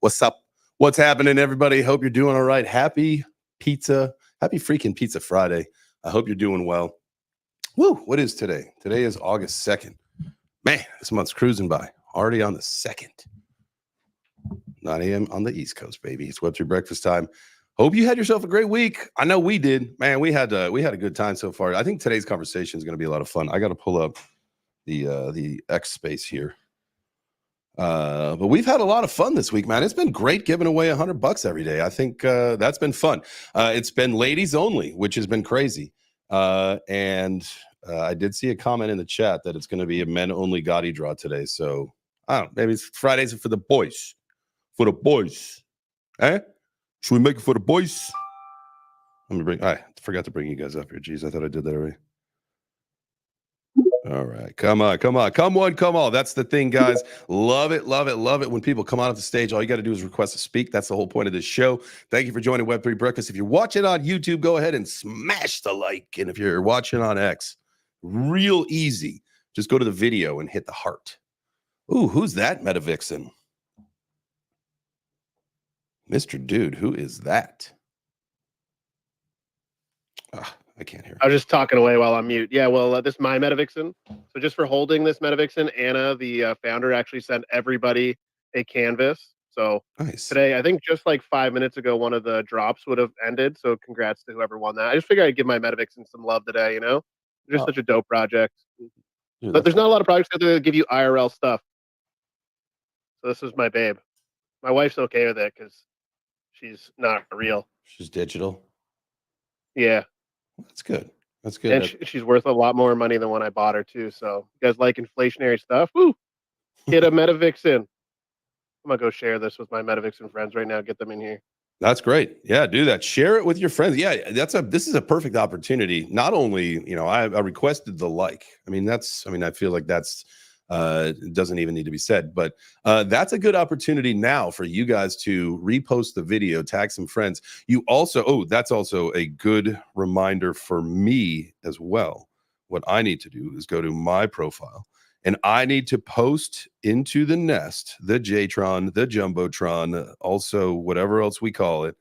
What's up? What's happening, everybody? Hope you're doing all right. Happy freaking Pizza Friday. I hope you're doing well. Woo! What is today? Today is August 2nd. Man, this month's cruising by. Already on the 2nd. 9 a.m. on the East Coast, baby. It's Web3 breakfast time. Hope you had yourself a great week. I know we did. Man, we had a good time so far. I think today's conversation is going to be a lot of fun. I got to pull up the X space here. But we've had a lot of fun this week, man. It's been great giving away $100 every day. I think that's been fun. It's been ladies only, which has been crazy. And I did see a comment in the chat that it's going to be a men only Gotti draw today. So I don't know, maybe it's Fridays for the boys. For the boys. Eh? Should we make it for the boys? I forgot to bring you guys up here. Jeez, I thought I did that already. All right. Come on. That's the thing, guys. Love it when people come on the stage. All you got to do is request to speak. That's the whole point of this show. Thank you for joining Web3 Breakfast. If you're watching on YouTube, go ahead and smash the like. And if you're watching on X, real easy. Just go to the video and hit the heart. Ooh, who's that, MetaVixen? Mr. Dude, who is that? I can't hear. I was just talking away while I'm mute. Yeah, well, this is my MetaVixen. So just for holding this MetaVixen, Anna, the founder, actually sent everybody a canvas. So nice. Today, I think just like 5 minutes ago, one of the drops would have ended. So congrats to whoever won that. I just figured I'd give my MetaVixen some love today, you know? Just such a dope project. Dude, but there's not a lot of projects out there that give you IRL stuff. So this is my babe. My wife's okay with it because she's not real. She's digital? Yeah. That's good. That's good. And she's worth a lot more money than when I bought her, too. So you guys like inflationary stuff? Woo! Get a MetaVixen. I'm going to go share this with my MetaVixen friends right now. Get them in here. That's great. Yeah, do that. Share it with your friends. Yeah, this is a perfect opportunity. Not only, I requested the like. I feel like that's it doesn't even need to be said, but that's a good opportunity now for you guys to repost the video, tag some friends. You also, that's also a good reminder for me as well. What I need to do is go to my profile and I need to post into the nest, the JTron, the Jumbotron, also whatever else we call it,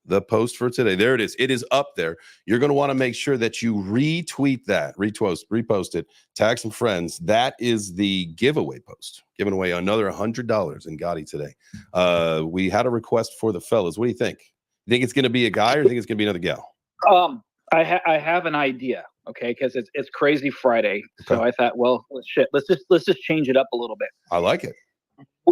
the post for today. There it is. It is up there. You're going to want to make sure that you retweet that, repost it, tag some friends. That is the giveaway post, giving away another $100 in Gotti today. We had a request for the fellas. What do you think? You think it's going to be a guy or you think it's going to be another gal? I have an idea. Okay, because it's Crazy Friday, so I thought, well, let's just change it up a little bit. I like it.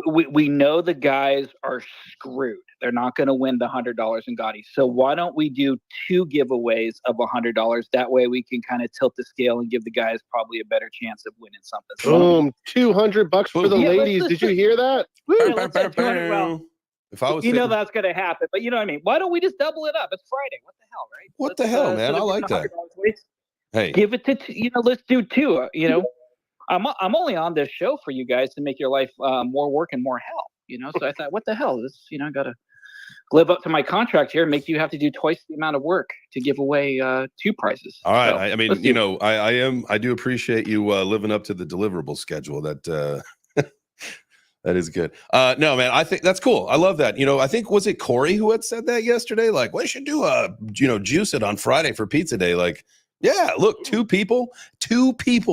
We know the guys are screwed. They're not going to win the $100 in Gotti. So why don't we do 2 giveaways of $100? That way we can kind of tilt the scale and give the guys probably a better chance of winning something. So boom, $200 for the ladies. Did you hear that? If I was, that's going to happen. But you know what I mean. Why don't we just double it up? It's Friday. What the hell, right? What the hell, man? I like that. Hey, give it to let's do 2. I'm only on this show for you guys to make your life more work and more hell. So I thought, what the hell? This, I got to live up to my contract here and make you have to do twice the amount of work to give away 2 prizes. All right. So, I do appreciate you living up to the deliverable schedule. That that is good. No, man, I think that's cool. I love that. I think, was it Corey who had said that yesterday? Like, we should do juice it on Friday for pizza day. Like, yeah, look, 2 people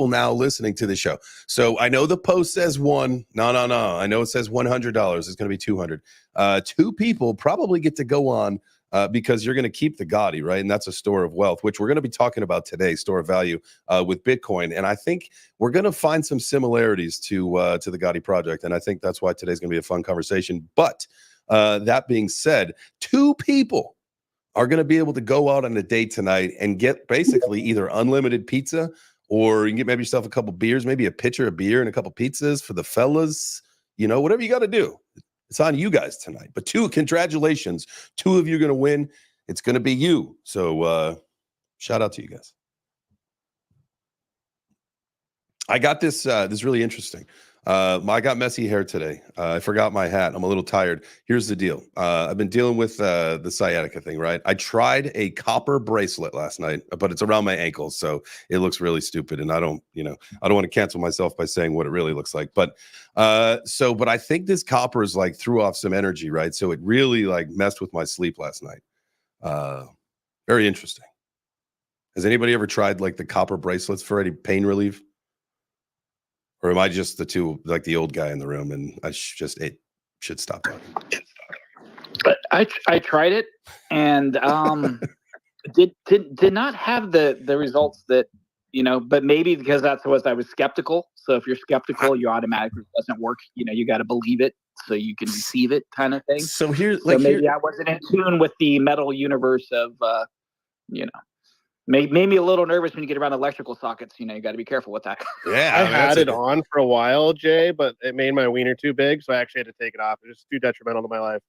now listening to the show. So I know the post says 1. No. I know it says $100. It's going to be 200. 2 people probably get to go on because you're going to keep the Gotti, right? And that's a store of wealth, which we're going to be talking about today, store of value with Bitcoin. And I think we're going to find some similarities to the Gotti project. And I think that's why today's going to be a fun conversation. But that being said, 2 people are going to be able to go out on a date tonight and get basically either unlimited pizza, or you can get maybe yourself a couple beers, maybe a pitcher of beer and a couple pizzas for the fellas, whatever you got to do. It's on you guys tonight. But 2, congratulations. 2 of you are going to win. It's going to be you. So shout out to you guys. I got this really interesting. I got messy hair today. I forgot my hat. I'm a little tired. Here's the deal. I've been dealing with the sciatica thing, right? I tried a copper bracelet last night, but it's around my ankles, so it looks really stupid. And I don't want to cancel myself by saying what it really looks like. But but I think this copper is like threw off some energy, right? So it really like messed with my sleep last night. Very interesting. Has anybody ever tried like the copper bracelets for any pain relief? Or am I just the old guy in the room and it should stop talking? But I tried it and did not have the results that, but maybe because I was skeptical. So if you're skeptical, you automatically doesn't work. You got to believe it so you can receive it, kind of thing. So maybe I wasn't in tune with the metal universe of, made me a little nervous when you get around electrical sockets. You got to be careful with that. Yeah, I had it on for a while, Jay, but it made my wiener too big, so I actually had to take it off. It was too detrimental to my life.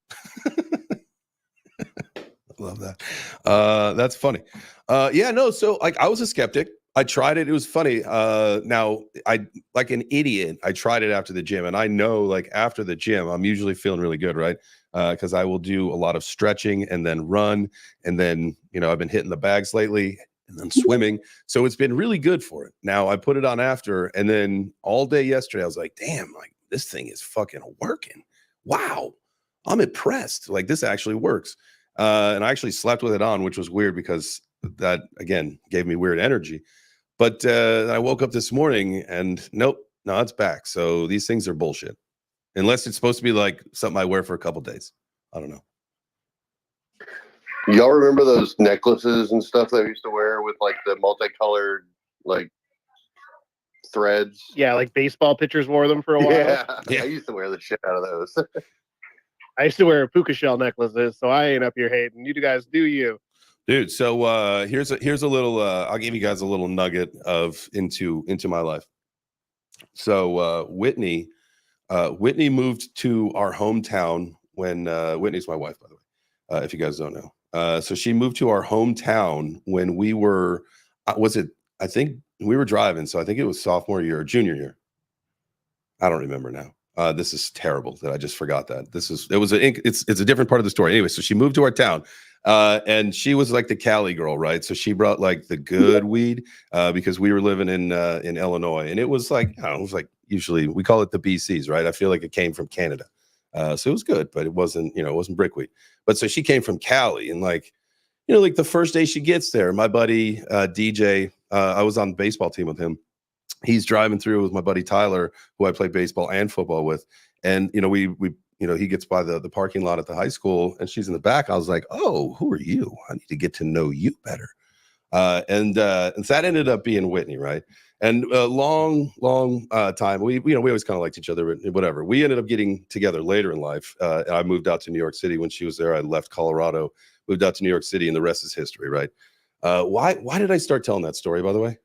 Love that. That's funny. So like I was a skeptic. I tried it. It was funny. Now I like an idiot. I tried it after the gym, and I know like after the gym, I'm usually feeling really good, right? Because I will do a lot of stretching and then run, and then I've been hitting the bags lately, and then swimming. So it's been really good for it. Now I put it on after, and then all day yesterday I was like, damn, like this thing is fucking working. Wow, I'm impressed. Like this actually works. And I actually slept with it on, which was weird because that again gave me weird energy. But I woke up this morning and nope, no, it's back. So these things are bullshit. Unless it's supposed to be like something I wear for a couple days. I don't know. Y'all remember those necklaces and stuff that we used to wear with like the multicolored like threads? Yeah, like baseball pitchers wore them for a while. Yeah. I used to wear the shit out of those. I used to wear puka shell necklaces, so I ain't up here hating. You guys do you. Dude, so here's a little I'll give you guys a little nugget of into my life. So Whitney moved to our hometown when Whitney's my wife, by the way, if you guys don't know. So she moved to our hometown when we were I think we were driving, so I think it was sophomore year or junior year. I don't remember now. This is terrible that I just forgot that. It's a different part of the story. Anyway, so she moved to our town. And she was like the Cali girl, right? So she brought like the good weed because we were living in Illinois, and it was like, I don't know, it was like usually we call it the BCs, right? I feel like it came from Canada, so it was good, but it wasn't, it wasn't brickweed. But so she came from Cali, and like, like the first day she gets there, my buddy DJ, I was on the baseball team with him. He's driving through with my buddy Tyler, who I play baseball and football with, and we he gets by the parking lot at the high school, and she's in the back. I was like, oh, who are you? I need to get to know you better. And so that ended up being Whitney, right? And a long time, we always kind of liked each other, whatever. We ended up getting together later in life. I moved out to New York City when she was there. I left Colorado, moved out to New York City, and the rest is history, right? Why did I start telling that story, by the way?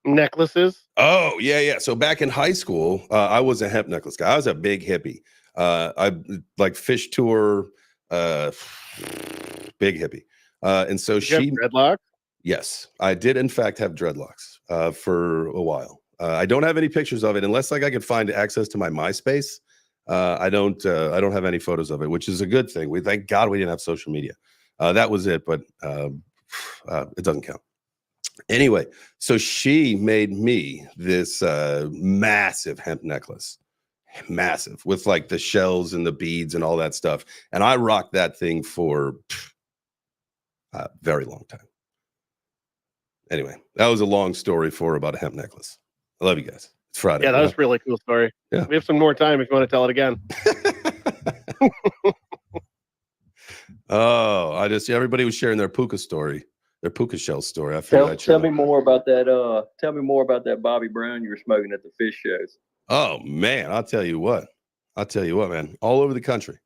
Necklaces. Oh, yeah. So back in high school, I was a hemp necklace guy. I was a big hippie. I like fish tour, big hippie. And so Did you have dreadlocks? Yes, I did in fact have dreadlocks for a while. I don't have any pictures of it unless like I could find access to my MySpace. I don't have any photos of it, which is a good thing. Thank God we didn't have social media. That was it, but it doesn't count. Anyway, so she made me this massive hemp necklace, massive, with like the shells and the beads and all that stuff. And I rocked that thing for a very long time. Anyway, that was a long story for about a hemp necklace. I love you guys. It's Friday. Yeah, that was a really cool story. Yeah. We have some more time if you want to tell it again. Oh, everybody was sharing their puka story. Their puka shell story. Tell me more about that. Tell me more about that Bobby Brown you were smoking at the fish shows. Oh man, I'll tell you what, man. All over the country.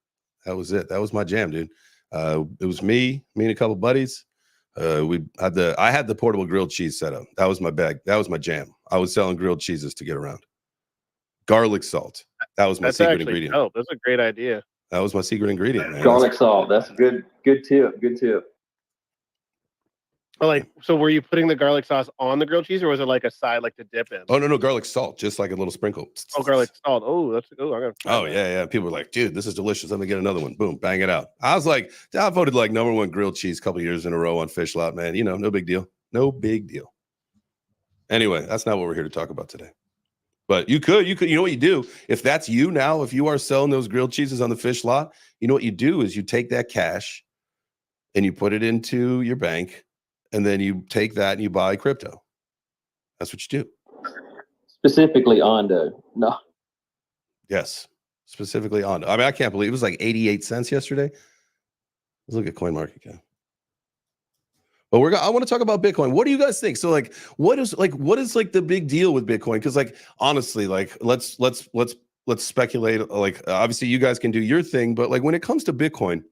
That was it. That was my jam, dude. It was me and a couple buddies. I had the portable grilled cheese set up. That was my bag. That was my jam. I was selling grilled cheeses to get around. Garlic salt. That was my secret ingredient. Oh, that's a great idea. That was my secret ingredient, man. Garlic salt. That's a good tip. Good tip. Oh, like, so were you putting the garlic sauce on the grilled cheese, or was it like a side, like to dip in? Oh no, garlic salt, just like a little sprinkle. Oh, garlic salt. Oh, that's I gotta try Oh that. yeah. People were like, dude, this is delicious. Let me get another one. Boom, bang it out. I was like, I voted like #1 grilled cheese a couple years in a row on Fish Lot, man. You know, no big deal. No big deal. Anyway, that's not what we're here to talk about today. But you know what you do? If that's you now, if you are selling those grilled cheeses on the Fish Lot, you know what you do is you take that cash and you put it into your bank, and then you take that and you buy crypto. That's what you do. Specifically Ondo. No. Yes. Specifically on. I mean, I can't believe it was like 88 cents yesterday. Let's look at CoinMarketCap. But I want to talk about Bitcoin. What do you guys think? So like what is the big deal with Bitcoin? Because like honestly, like let's speculate. Like obviously you guys can do your thing, but like when it comes to Bitcoin,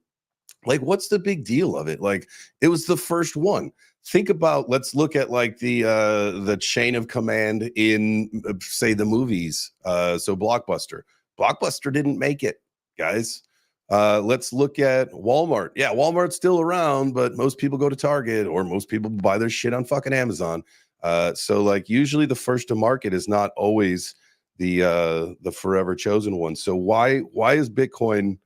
like what's the big deal of it? Like it was the first one. Think about, let's look at like the chain of command in say the movies. So Blockbuster didn't make it, guys. Let's look at Walmart. Yeah, Walmart's still around, but most people go to Target, or most people buy their shit on fucking Amazon. So like usually the first to market is not always the forever chosen one. So why is Bitcoin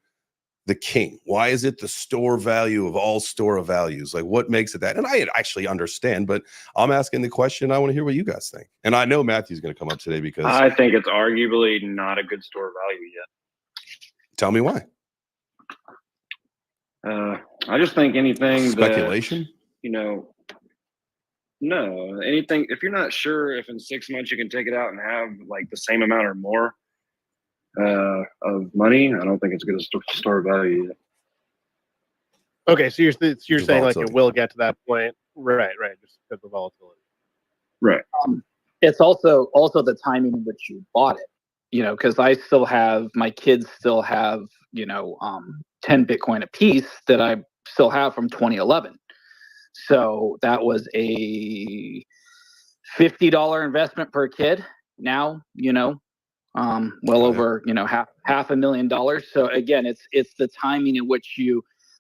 the king? Why is it the store value of all store of values? Like what makes it that? And I actually understand, but I'm asking the question. I want to hear what you guys think. And I know Matthew's going to come up today because I think it's arguably not a good store of value yet. Tell me why. I just think anything Speculation? that, no, anything, if you're not sure if in 6 months you can take it out and have like the same amount or more of money, I don't think it's a good store of value yet. Okay, so you're saying like it volatility. will get to that point, right? Just because of volatility. Right. It's also the timing in which you bought it. Because my kids still have 10 Bitcoin apiece that I still have from 2011. So that was a $50 investment per kid. Now, over half $1,000,000. So again, it's the timing in which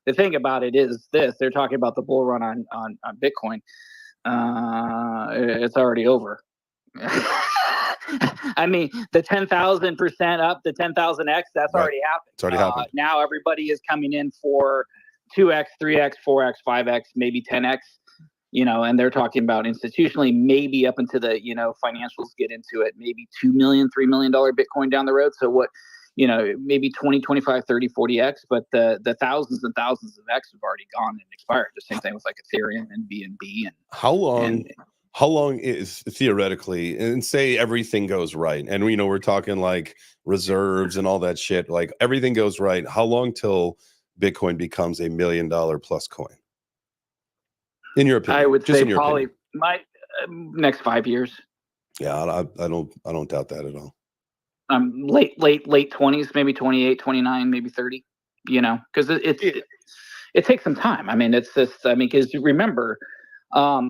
the thing about it is this: they're talking about the bull run on Bitcoin. It's already over. I mean, the 10,000% up, the 10,000x, that's Right. already happened. It's already happened. Now everybody is coming in for 2x, 3x, 4x, 5x, maybe 10x. And they're talking about institutionally, maybe up into the, financials get into it, maybe $2 million, $3 million Bitcoin down the road. So what, maybe 20, 25, 30, 40x, but the thousands and thousands of X have already gone and expired. The same thing with like Ethereum and BNB. And how long is theoretically, and say everything goes right, and we're talking like reserves and all that shit, like everything goes right, how long till Bitcoin becomes $1 million plus coin? In your opinion? I would Just say in your probably opinion. next 5 years. Yeah, I don't doubt that at all. Late 20s, maybe 28, 29, maybe 30. Because it takes some time. I mean, it's just, because remember,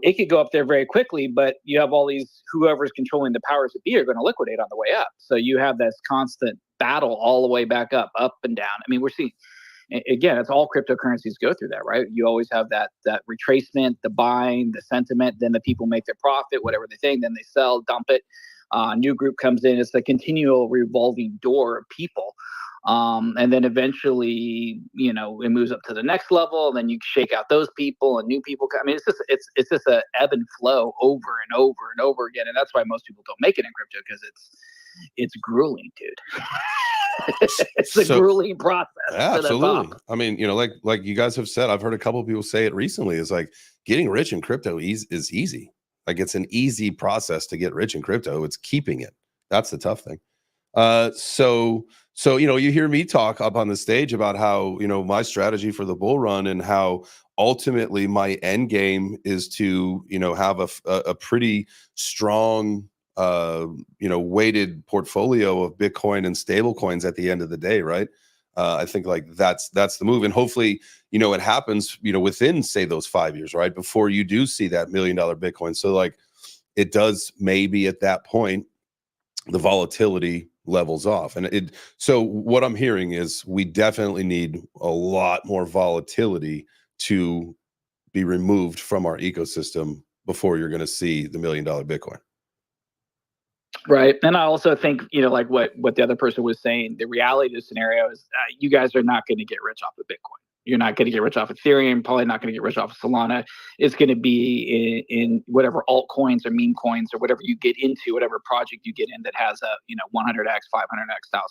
it could go up there very quickly, but you have all these, whoever's controlling the powers that be are going to liquidate on the way up. So you have this constant battle all the way back up and down. I mean, we're seeing, again, it's all cryptocurrencies go through that, right? You always have that retracement, the buying, the sentiment, then the people make their profit, whatever they think, then they sell, dump it. New group comes in. It's a continual revolving door of people. And then eventually, it moves up to the next level, and then you shake out those people and new people come. I mean, it's just a ebb and flow over and over and over again. And that's why most people don't make it in crypto, because it's grueling, dude. It's a grueling process. Yeah, absolutely. I mean, like you guys have said, I've heard a couple of people say it recently. It's like getting rich in crypto is easy. Like it's an easy process to get rich in crypto. It's keeping it. That's the tough thing. So you hear me talk up on the stage about how, my strategy for the bull run, and how ultimately my end game is to, have a pretty strong, weighted portfolio of Bitcoin and stable coins at the end of the day. Right. I think like that's the move. And hopefully, it happens, within say those 5 years, right? Before you do see that $1 million Bitcoin. So like it does, maybe at that point, the volatility levels off. And so what I'm hearing is we definitely need a lot more volatility to be removed from our ecosystem before you're going to see the $1 million Bitcoin. Right. And I also think, like what the other person was saying, the reality of the scenario is you guys are not going to get rich off of Bitcoin. You're not going to get rich off Ethereum, probably not going to get rich off of Solana. It's going to be in whatever altcoins or meme coins or whatever you get into, whatever project you get in that has a 100x, 500x, 1000x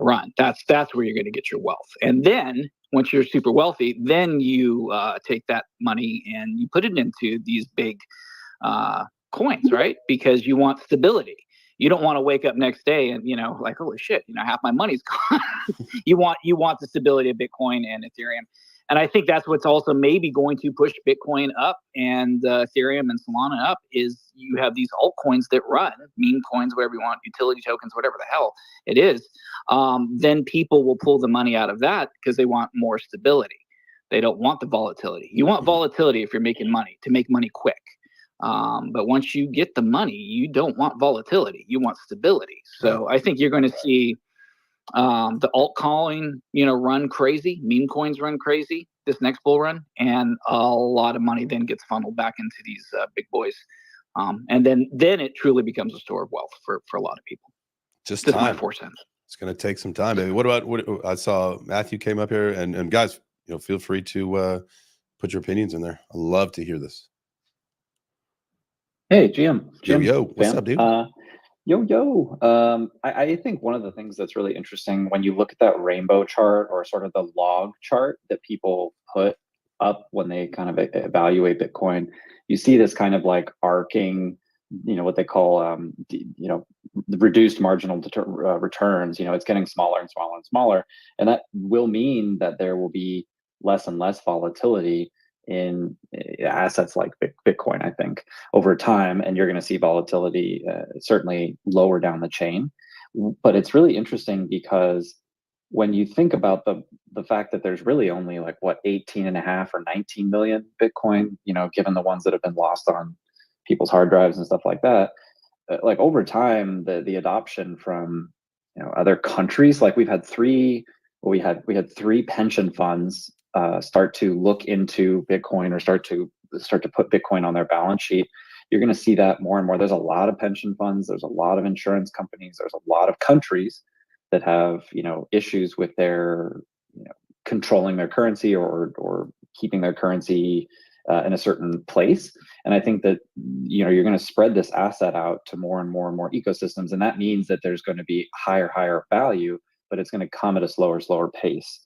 run. That's where you're going to get your wealth. And then once you're super wealthy, then you take that money and you put it into these big coins, right? Because you want stability. You don't want to wake up next day and like, holy shit, half my money's gone. you want the stability of Bitcoin and Ethereum, and I think that's what's also maybe going to push Bitcoin up and Ethereum and Solana up is you have these altcoins that run meme coins, whatever you want, utility tokens, whatever the hell it is. Then people will pull the money out of that because they want more stability. They don't want the volatility. You want volatility if you're making money, to make money quick. But once you get the money, you don't want volatility. You want stability. So I think you're going to see the altcoin, run crazy, meme coins run crazy this next bull run, and a lot of money then gets funneled back into these big boys. And then it truly becomes a store of wealth for a lot of people. Just my time. 4 cents. It's going to take some time, baby. What about I saw Matthew came up here, and guys, feel free to put your opinions in there. I love to hear this. Hey, Jim. Yo, what's up, dude? I think one of the things that's really interesting when you look at that rainbow chart or sort of the log chart that people put up when they kind of evaluate Bitcoin, you see this kind of like arcing, what they call, the reduced marginal returns. It's getting smaller and smaller and smaller, and that will mean that there will be less and less volatility in assets like Bitcoin, I think, over time, and you're going to see volatility certainly lower down the chain. But it's really interesting because when you think about the fact that there's really only 18.5 or 19 million Bitcoin, given the ones that have been lost on people's hard drives and stuff like that, over time, the adoption from other countries, we had three pension funds start to look into Bitcoin or start to put Bitcoin on their balance sheet. You're going to see that more and more. There's a lot of pension funds. There's a lot of insurance companies. There's a lot of countries that have issues with their controlling their currency or keeping their currency in a certain place. And I think that you're going to spread this asset out to more and more and more ecosystems, and that means that there's going to be higher value, but it's going to come at a slower pace.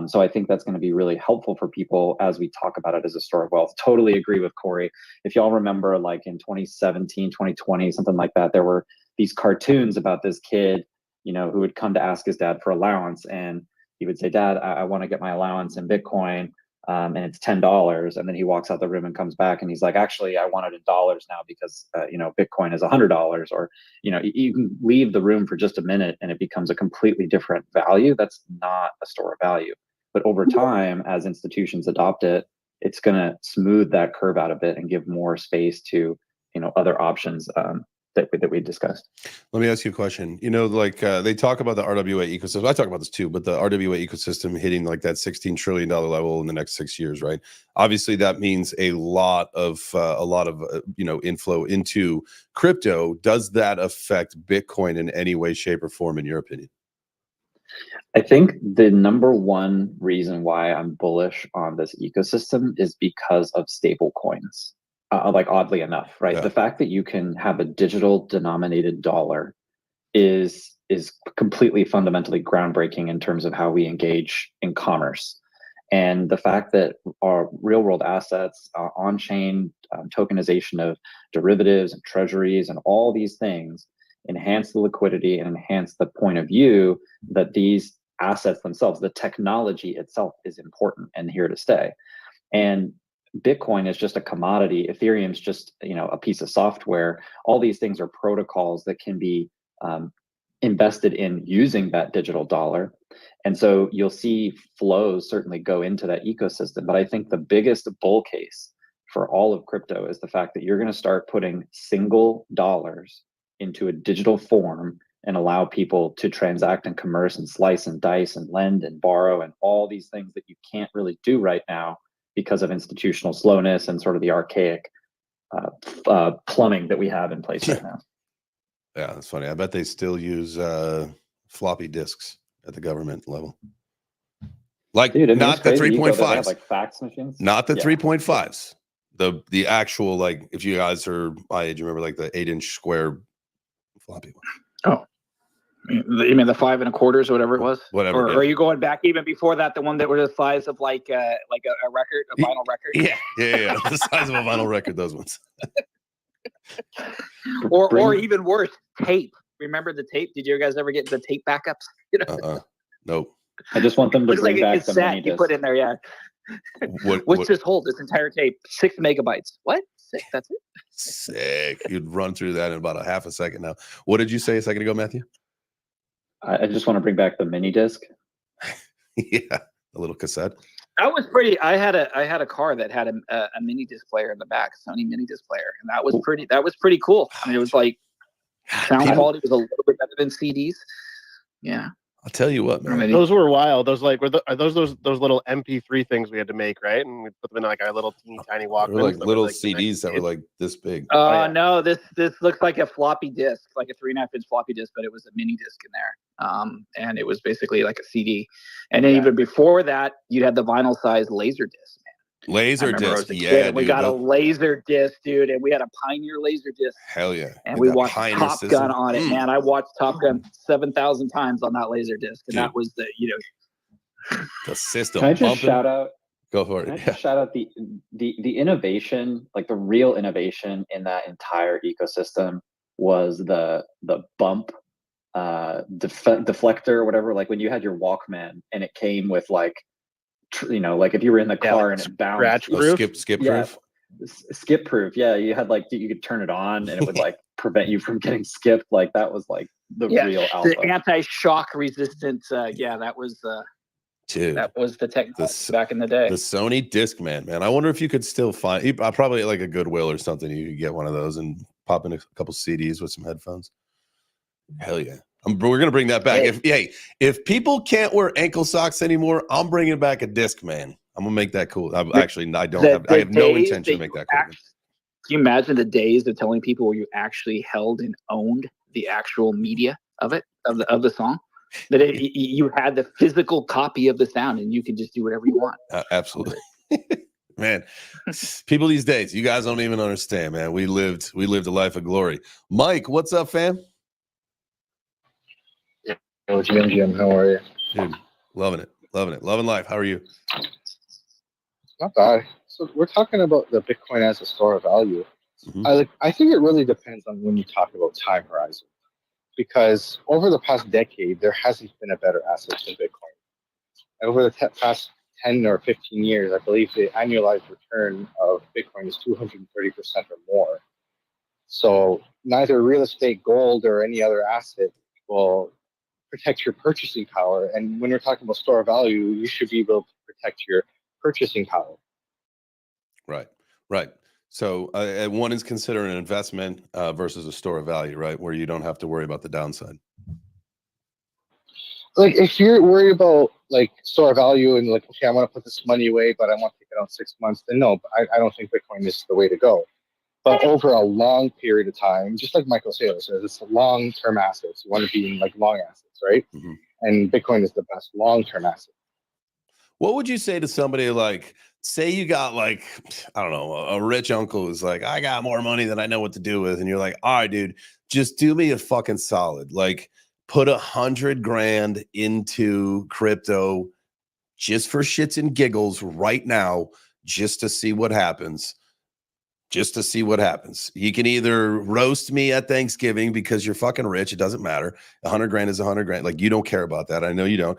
So I think that's going to be really helpful for people as we talk about it as a store of wealth. Totally agree with Corey. If y'all remember, in 2017, 2020, something like that, there were these cartoons about this kid, who would come to ask his dad for allowance, and he would say, "Dad, I want to get my allowance in Bitcoin, and it's $10." And then he walks out the room and comes back, and he's like, "Actually, I want it in dollars now because Bitcoin is $100." Or you can leave the room for just a minute, and it becomes a completely different value. That's not a store of value. But over time, as institutions adopt it, it's going to smooth that curve out a bit and give more space to other options that we discussed. Let me ask you a question. They talk about the RWA ecosystem. I talk about this too, but the RWA ecosystem hitting that $16 trillion level in the next 6 years, right? Obviously, that means a lot of inflow into crypto. Does that affect Bitcoin in any way, shape, or form, in your opinion? I think the number one reason why I'm bullish on this ecosystem is because of stable coins. Oddly enough, right? Yeah. The fact that you can have a digital denominated dollar is completely fundamentally groundbreaking in terms of how we engage in commerce. And the fact that our real world assets, on-chain tokenization of derivatives and treasuries and all these things enhance the liquidity and enhance the point of view that these assets themselves, the technology itself, is important and here to stay. And Bitcoin is just a commodity. Ethereum's just a piece of software. All these things are protocols that can be invested in using that digital dollar. And so you'll see flows certainly go into that ecosystem. But I think the biggest bull case for all of crypto is the fact that you're going to start putting single dollars into a digital form and allow people to transact and commerce and slice and dice and lend and borrow and all these things that you can't really do right now because of institutional slowness and sort of the archaic plumbing that we have in place right now. Yeah, that's funny. I bet they still use floppy disks at the government level. Like, Dude, I mean, not the it's crazy. You go there, they have, 3.5s, like fax machines. not the Yeah. 3.5s. The actual, like, if you guys are my age, you remember like the 8-inch square floppy one. Oh, you mean the 5 1/4s or whatever it was? Whatever, Or yeah. are you going back even before that? The one that was the size of like a record, a vinyl record, Yeah. The size of a vinyl record, those ones. or even worse, tape. Remember the tape? Did you guys ever get the tape backups? You know, Nope. I just want them to looks like bring a back the mini cassette you disc. put in there. Yeah. What's this hold? This entire tape, 6 megabytes. What? 6? That's it. Sick. You'd run through that in about a half a second now. What did you say a second ago, Matthew? I just want to bring back the mini disc. Yeah, a little cassette. That was pretty. I had a car that had a mini disc player in the back, Sony mini disc player, and that was pretty. That was pretty cool. I mean, it was like sound quality was a little bit better than CDs. Yeah. I'll tell you what, man. Those were wild. Those like are those little MP3 things we had to make, right? And we put them in like our little teeny tiny They Walkmans. were like that little were, like, CDs that were connected. like this big. yeah. No, this looks like a floppy disk, like a 3.5-inch floppy disk, but it was a mini disc in there. And it was basically like a CD. And then even before that, you'd have the vinyl size laser disc. Laser I remember disc. as a Yeah, kid, we dude. got a laser disc, dude, and we had a Pioneer laser disc. Hell yeah. And With we that watched Pioneer Top system. Gun on it, man. I watched Top Gun 7,000 times on that laser disc, and Dude. that was the The system. Can I just bumping. shout out? Go for Can I it. just shout out the innovation, like the real innovation in that entire ecosystem was the bump deflector or whatever. Like when you had your Walkman and it came with like, like if you were in the car like and it bounced. scratch Oh, proof. skip Yeah. proof. Skip proof. Yeah, you had like you could turn it on and it would like prevent you from getting skipped. Like that was like the real the alpha. anti-shock resistant. That was Dude. the technology This- back in the day. The Sony Discman, man. I wonder if you could still find. Probably like a Goodwill or something. You could get one of those and pop in a couple CDs with some headphones. Hell yeah! We're gonna bring that back. If people can't wear ankle socks anymore, I'm bringing back a Discman. I'm gonna make that cool. I have no intention to make that cool. Can you imagine the days of telling people where you actually held and owned the actual media of it, of the song? That you had the physical copy of the sound and you could just do whatever you want. Absolutely. Man, people these days, you guys don't even understand, man. We lived a life of glory. Mike, what's up, fam? Hello, GM. How are you? Dude, loving it. Loving life. How are you? Not bad. So we're talking about the Bitcoin as a store of value. Mhm. I think it really depends on when you talk about time horizon, because over the past decade there hasn't been a better asset than Bitcoin. Over the past 10 or 15 years, I believe the annualized return of Bitcoin is 230% or more. So neither real estate, gold, or any other asset will protect your purchasing power. And when we're talking about store of value, you should be able to protect your purchasing power. Right. So one is considered an investment versus a store of value, right? Where you don't have to worry about the downside. Like if you're worried about like store of value and like, okay, I want to put this money away, but I want to take it out 6 months, then no, I don't think Bitcoin is the way to go. But over a long period of time, just like Michael Saylor says, it's long-term assets. You want to be in like long assets, right? Mm-hmm. And Bitcoin is the best long-term asset. What would you say to somebody like, say you got like, I don't know, a rich uncle who's like, I got more money than I know what to do with. And you're like, all right, dude, just do me a fucking solid. Like put $100,000 into crypto just for shits and giggles right now, just to see what happens. You can either roast me at Thanksgiving because you're fucking rich. It doesn't matter. $100,000 is $100,000. Like you don't care about that. I know you don't.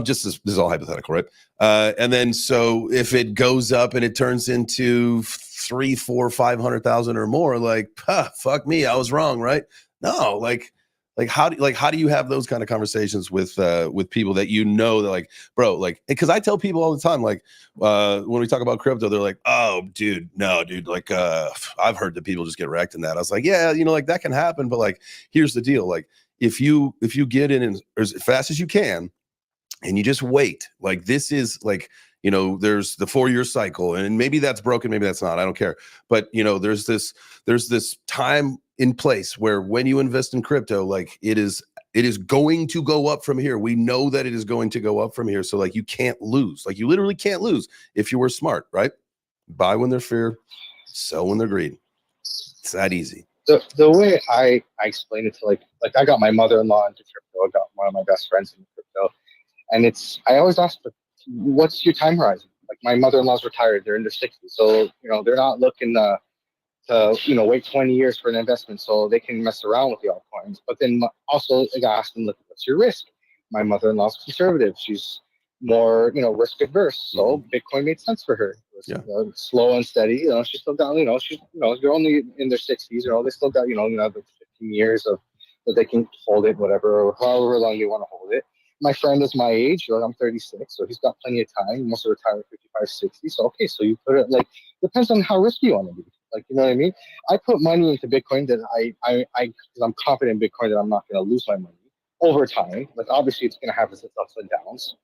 This is all hypothetical, right? And then so if it goes up and it turns into 300,000, 400,000, 500,000 or more, like, fuck me, I was wrong, right? No, like how do you have those kind of conversations with people that you know that like, bro, like, because I tell people all the time, like when we talk about crypto, they're like, oh dude, no dude, like I've heard that people just get wrecked in that. I was like, yeah, like that can happen, but like here's the deal, like if you get in as fast as you can and you just wait, like this is like you know, there's the 4-year cycle, and maybe that's broken, maybe that's not, I don't care. But you know, there's this time in place where when you invest in crypto, like it is going to go up from here. We know that it is going to go up from here. So like you can't lose. Like you literally can't lose if you were smart, right? Buy when they're fear, sell when they're greed. It's that easy. The way I explain it to like I got my mother-in-law into crypto. I got one of my best friends into crypto, and I always ask them, what's your time horizon? Like my mother-in-law's retired; they're in their 60s, so you know they're not looking to wait 20 years for an investment so they can mess around with the altcoins. But then also I ask them, look, what's your risk? My mother-in-law's conservative; she's more risk adverse, so Bitcoin made sense for her. It was, slow and steady. She still got they're only in their 60s. They still got another 15 years of that they can hold it, whatever, or however long they want to hold it. My friend is my age. I'm 36, so he's got plenty of time. He wants to retire at 55, 60. So okay, so you put it depends on how risky you want to be. You know what I mean? I put money into Bitcoin that because I'm confident in Bitcoin that I'm not going to lose my money over time. Like obviously it's going to have its ups and downs.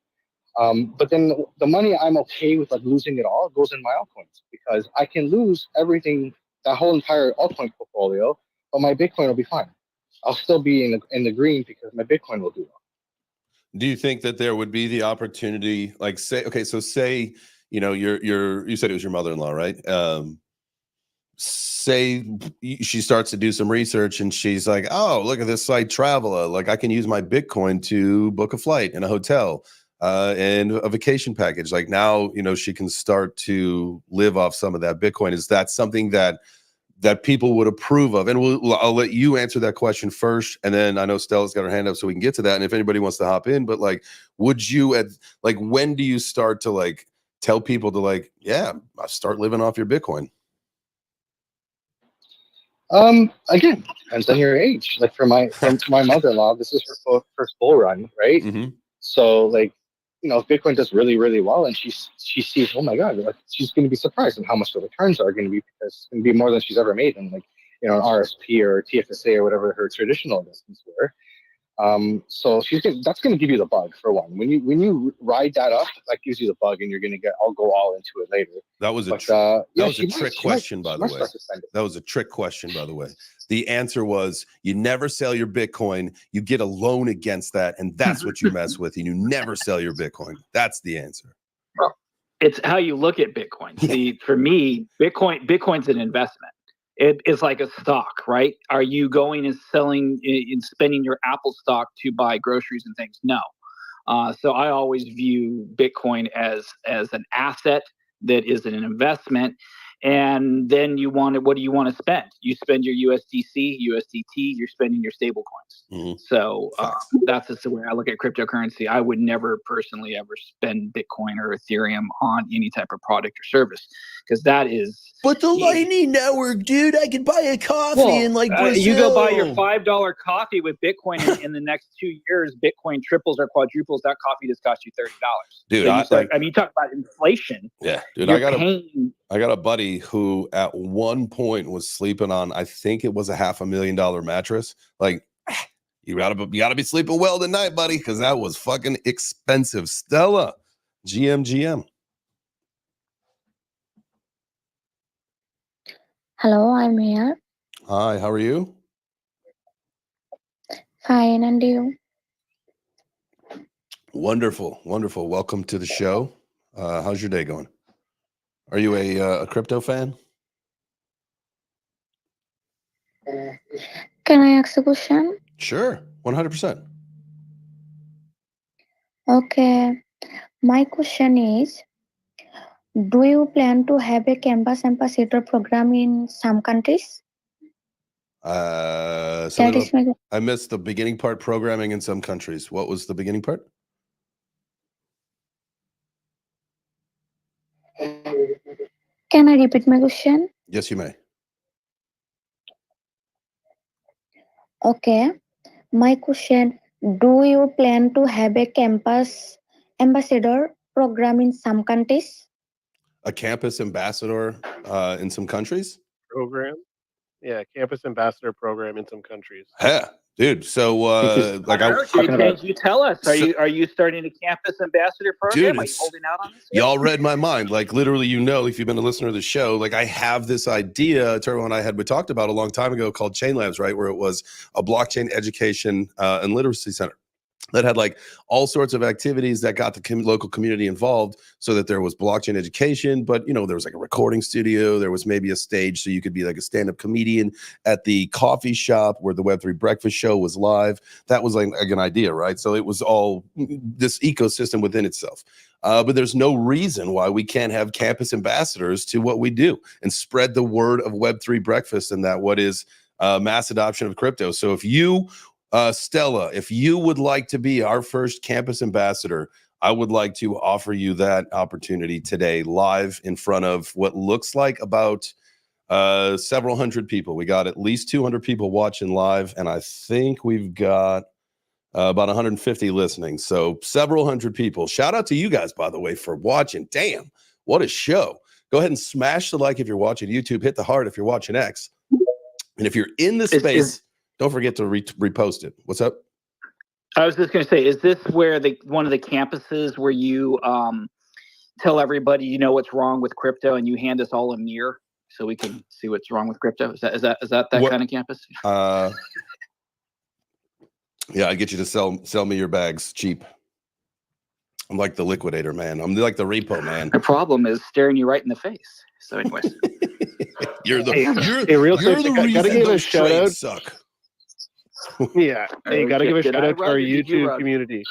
But then the money I'm okay with losing it all goes in my altcoins because I can lose everything, that whole entire altcoin portfolio, but my Bitcoin will be fine. I'll still be in the green because my Bitcoin will do well. Do you think that there would be the opportunity, say, you said it was your mother-in-law, right? Say she starts to do some research and she's like, oh, look at this site Traveler. Like I can use my Bitcoin to book a flight in a hotel and a vacation package. Like now, she can start to live off some of that Bitcoin. Is that something that people would approve of? And I'll let you answer that question first. And then I know Stella's got her hand up so we can get to that. And if anybody wants to hop in, but would you when do you start to tell people to start living off your Bitcoin? Again, depends on your age. Like for my mother-in-law, this is her first bull run, right? Mm-hmm. So if Bitcoin does really, really well and she sees, oh my God, she's going to be surprised at how much the returns are going to be because it's going to be more than she's ever made in an RSP or TFSA or whatever her traditional investments were. So that's going to give you the bug for one. When you ride that up, that gives you the bug, and you're going to I'll go all into it later. That was a trick question, by the way. That was a trick question, by the way. The answer was you never sell your Bitcoin. You get a loan against that, and that's what you mess with. And you never sell your Bitcoin. That's the answer. Well, it's how you look at Bitcoin. See, for me, Bitcoin's an investment. It is like a stock, right? Are you going and selling and spending your Apple stock to buy groceries and things? No. So I always view Bitcoin as an asset that is an investment. And then what do you want to spend? You spend your USDC, USDT, you're spending your stable coins. Mm-hmm. So that's just the way I look at cryptocurrency. I would never personally ever spend Bitcoin or Ethereum on any type of product or service because that is. But the Lightning Network, dude, I could buy a coffee in Brazil. You go buy your $5 coffee with Bitcoin in the next 2 years, Bitcoin triples or quadruples. That coffee just cost you $30. Dude, so you talk about inflation. Yeah, dude, I got a buddy who at one point was sleeping on, I think it was a $500,000 mattress. You gotta be sleeping well tonight, buddy, because that was fucking expensive. Stella, GM. Hello, I'm here. Hi, how are you? Fine, and you? Wonderful. Welcome to the show. How's your day going? Are you a crypto fan? Can I ask a question? Sure, 100%. Okay. My question is, do you plan to have a campus ambassador program in some countries? I missed the beginning part, programming in some countries. What was the beginning part? Can I repeat my question? Yes, you may. Okay. My question, do you plan to have a campus ambassador program in some countries? A campus ambassador in some countries? Program? Yeah, campus ambassador program in some countries. Yeah, dude. So like I don't know, talking you tell us. Are So- you starting a campus ambassador program? Dude, Are you holding out on this? yet? y'all read my mind. Like literally, you know, if you've been a listener to the show, like I have this idea, Turbo and I we talked about a long time ago called Chain Labs, right? Where it was a blockchain education and literacy center that had like all sorts of activities that got the local community involved, so that there was blockchain education, but you know, there was like a recording studio, there was maybe a stage so you could be like a stand-up comedian at the coffee shop where the Web3 breakfast show was live. That was like an idea, right? So it was all this ecosystem within itself. But there's no reason why we can't have campus ambassadors to what we do and spread the word of Web3 breakfast and that what is mass adoption of crypto. So if you Stella, if you would like to be our first campus ambassador, I would like to offer you that opportunity today, live in front of what looks like about several hundred people. We got at least 200 people watching live, and I think we've got about 150 listening. So several hundred people. Shout out to you guys, by the way, for watching. Damn, what a show. Go ahead and smash the like if you're watching YouTube. Hit the heart if you're watching X. And if you're in the space, don't forget to repost it. What's up? I was just going to say, is this where one of the campuses where you tell everybody you know what's wrong with crypto and you hand us all a mirror so we can see what's wrong with crypto? Is that What- kind of campus? Yeah, I get you to sell me your bags cheap. I'm like the liquidator, man. I'm like the repo man. The problem is staring you right in the face. So, anyways, You're the Hey, you're, hey, real you're quick, the gotta reason give a those shout trades out. suck. Yeah, hey, you got to give a Did shout I out to run our or did you YouTube run? community.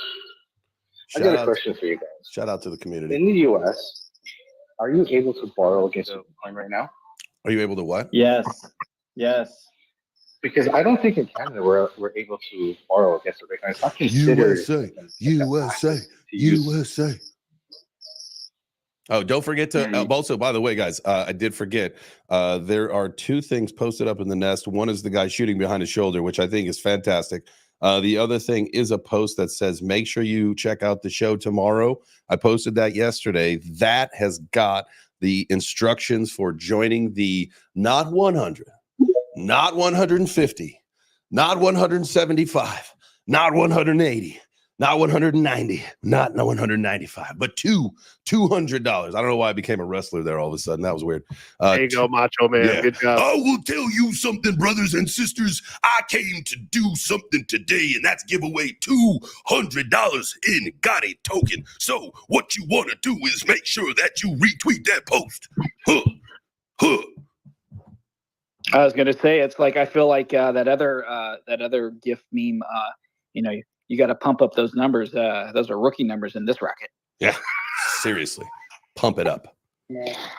I got a question for you guys. Shout out to the community. In the US, are you able to borrow against Bitcoin right now? Are you able to what? Yes. Yes. Because I don't think in Canada we're able to borrow against the Bitcoin. It's not considered USA, USA. Oh, don't forget to Yeah, also, by the way, guys, I did forget. There are two things posted up in the nest. One is the guy shooting behind his shoulder, which I think is fantastic. The other thing is a post that says, make sure you check out the show tomorrow. I posted that yesterday. That has got the instructions for joining the not 100, not 150, not 175, not 180, not 190, not 195, but $200. I don't know why I became a wrestler there all of a sudden. That was weird. There you go, Macho Man. yeah. Good job. I will tell you something, brothers and sisters. I came to do something today, and that's give away $200 in Gotti token. So what you want to do is make sure that you retweet that post. Huh. I was going to say it's like I feel like that other GIF meme. You got to pump up those numbers. Those are rookie numbers in this racket. Yeah, seriously, pump it up.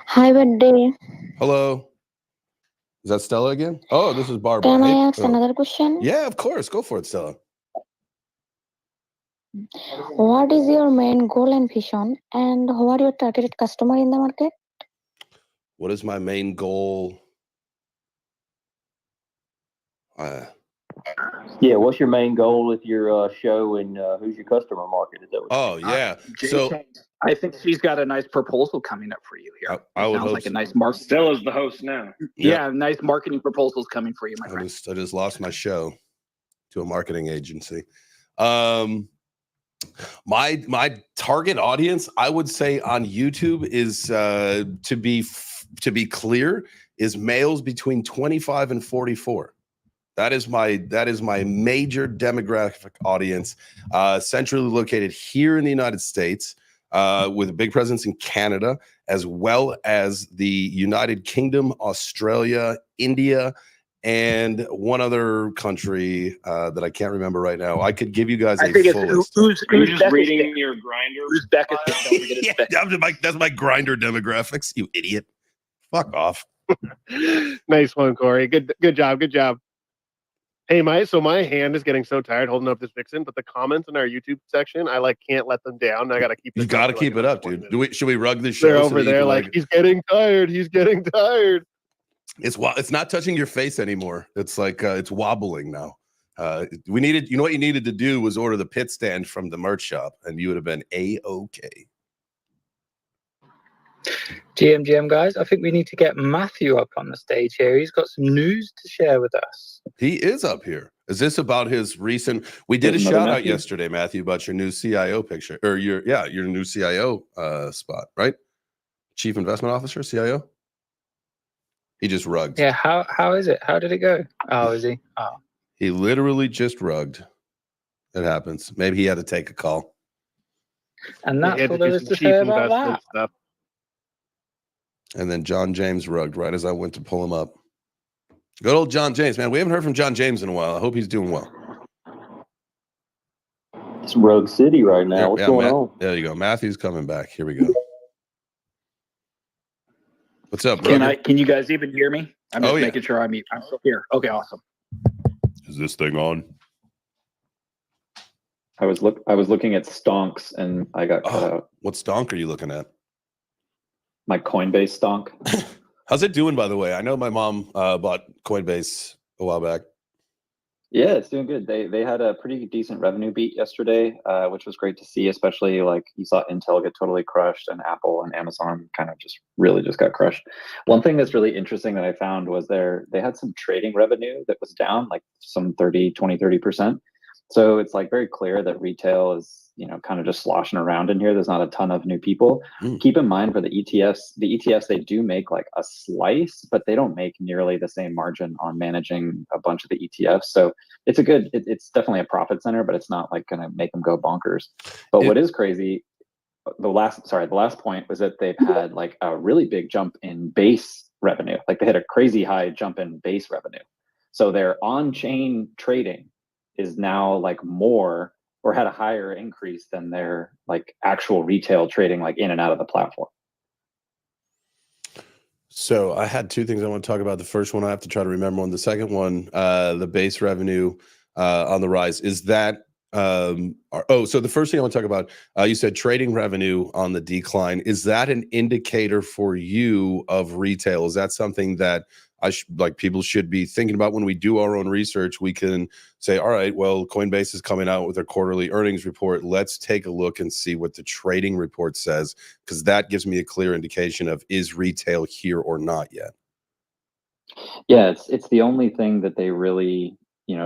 Hi, birthday. Hello, is that Stella again? Oh, this is Barbara. Can Hey, I ask oh. another question? Yeah, of course. Go for it, Stella. What is your main goal and vision, and who are your targeted customer in the market? What is my main goal? Yeah. What's your main goal with your show, and who's your customer market? Is that what Oh yeah. So I think she's got a nice proposal coming up for you here. I would Sounds hope like so. a nice market. Stella's the host now. Yeah, nice marketing proposals coming for you, my I friend. just lost my show to a marketing agency. My target audience, I would say on YouTube is to be clear, is males between 25 and 44. That is my major demographic audience, centrally located here in the United States, with a big presence in Canada, as well as the United Kingdom, Australia, India, and one other country that I can't remember right now. I could give you guys I think a it's full list. who's Are you just Becca's reading pick? your grinder? Who's Becca's pick? Don't forget Yeah, it's that's my grinder demographics, you idiot. Fuck off. Nice one, Corey. Good job. Good job. Hey, my hand is getting so tired holding up this Vixen, but the comments in our YouTube section, I can't let them down. I gotta keep. You this got to up for, keep it another up, 20 dude. minutes. Should we rug this show? They're so over that you there can, like he's getting tired. He's getting tired. it's not touching your face anymore. It's like it's wobbling now. You know what you needed to do was order the pit stand from the merch shop, and you would have been a-okay. GM guys, I think we need to get Matthew up on the stage here. He's got some news to share with us. He is up here. Is this about his recent? We did a There's another shout out Matthew? yesterday, Matthew, about your new CIO picture or your new CIO spot, right? Chief Investment Officer, CIO. He just rugged. Yeah, how is it? How did it go? Oh, is he? Oh, He literally just rugged. It happens. Maybe he had to take a call. and He that's had all to there do is some to cheap say about investment that. stuff. And then John James rugged right as I went to pull him up. Good old John James, man. We haven't heard from John James in a while. I hope he's doing well. It's Rogue City right now. Yeah, What's yeah, going Matt- on? There you go. Matthew's coming back. Here we go. What's up, Can brother? can you guys even hear me? I'm just Oh, yeah. making sure I'm still here. Okay, awesome. Is this thing on? I was looking at stonks and I got cut Oh. out. What stonk are you looking at? My Coinbase stonk. How's it doing, by the way? I know my mom bought Coinbase a while back. Yeah, it's doing good. They had a pretty decent revenue beat yesterday, which was great to see, especially like you saw Intel get totally crushed and Apple and Amazon kind of just really just got crushed. One thing that's really interesting that I found was they had some trading revenue that was down like some 30%. So it's like very clear that retail is, kind of just sloshing around in here. There's not a ton of new people. Keep in mind for the ETFs, they do make like a slice, but they don't make nearly the same margin on managing a bunch of the ETFs. So it's it's definitely a profit center, but it's not like going to make them go bonkers. But what is crazy, the last point was that they've had like a really big jump in base revenue. Like they had a crazy high jump in base revenue. So their on-chain trading is now like more or had a higher increase than their like actual retail trading like in and out of the platform. So I had two things I want to talk about. The first one I have to try to remember one. The second one, the base revenue on the rise. Is that so the first thing I want to talk about, you said trading revenue on the decline. Is that an indicator for you of retail? Is that something that people should be thinking about when we do our own research? We can say, all right, well, Coinbase is coming out with their quarterly earnings report. Let's take a look and see what the trading report says, because that gives me a clear indication of is retail here or not yet. Yeah, it's the only thing that they really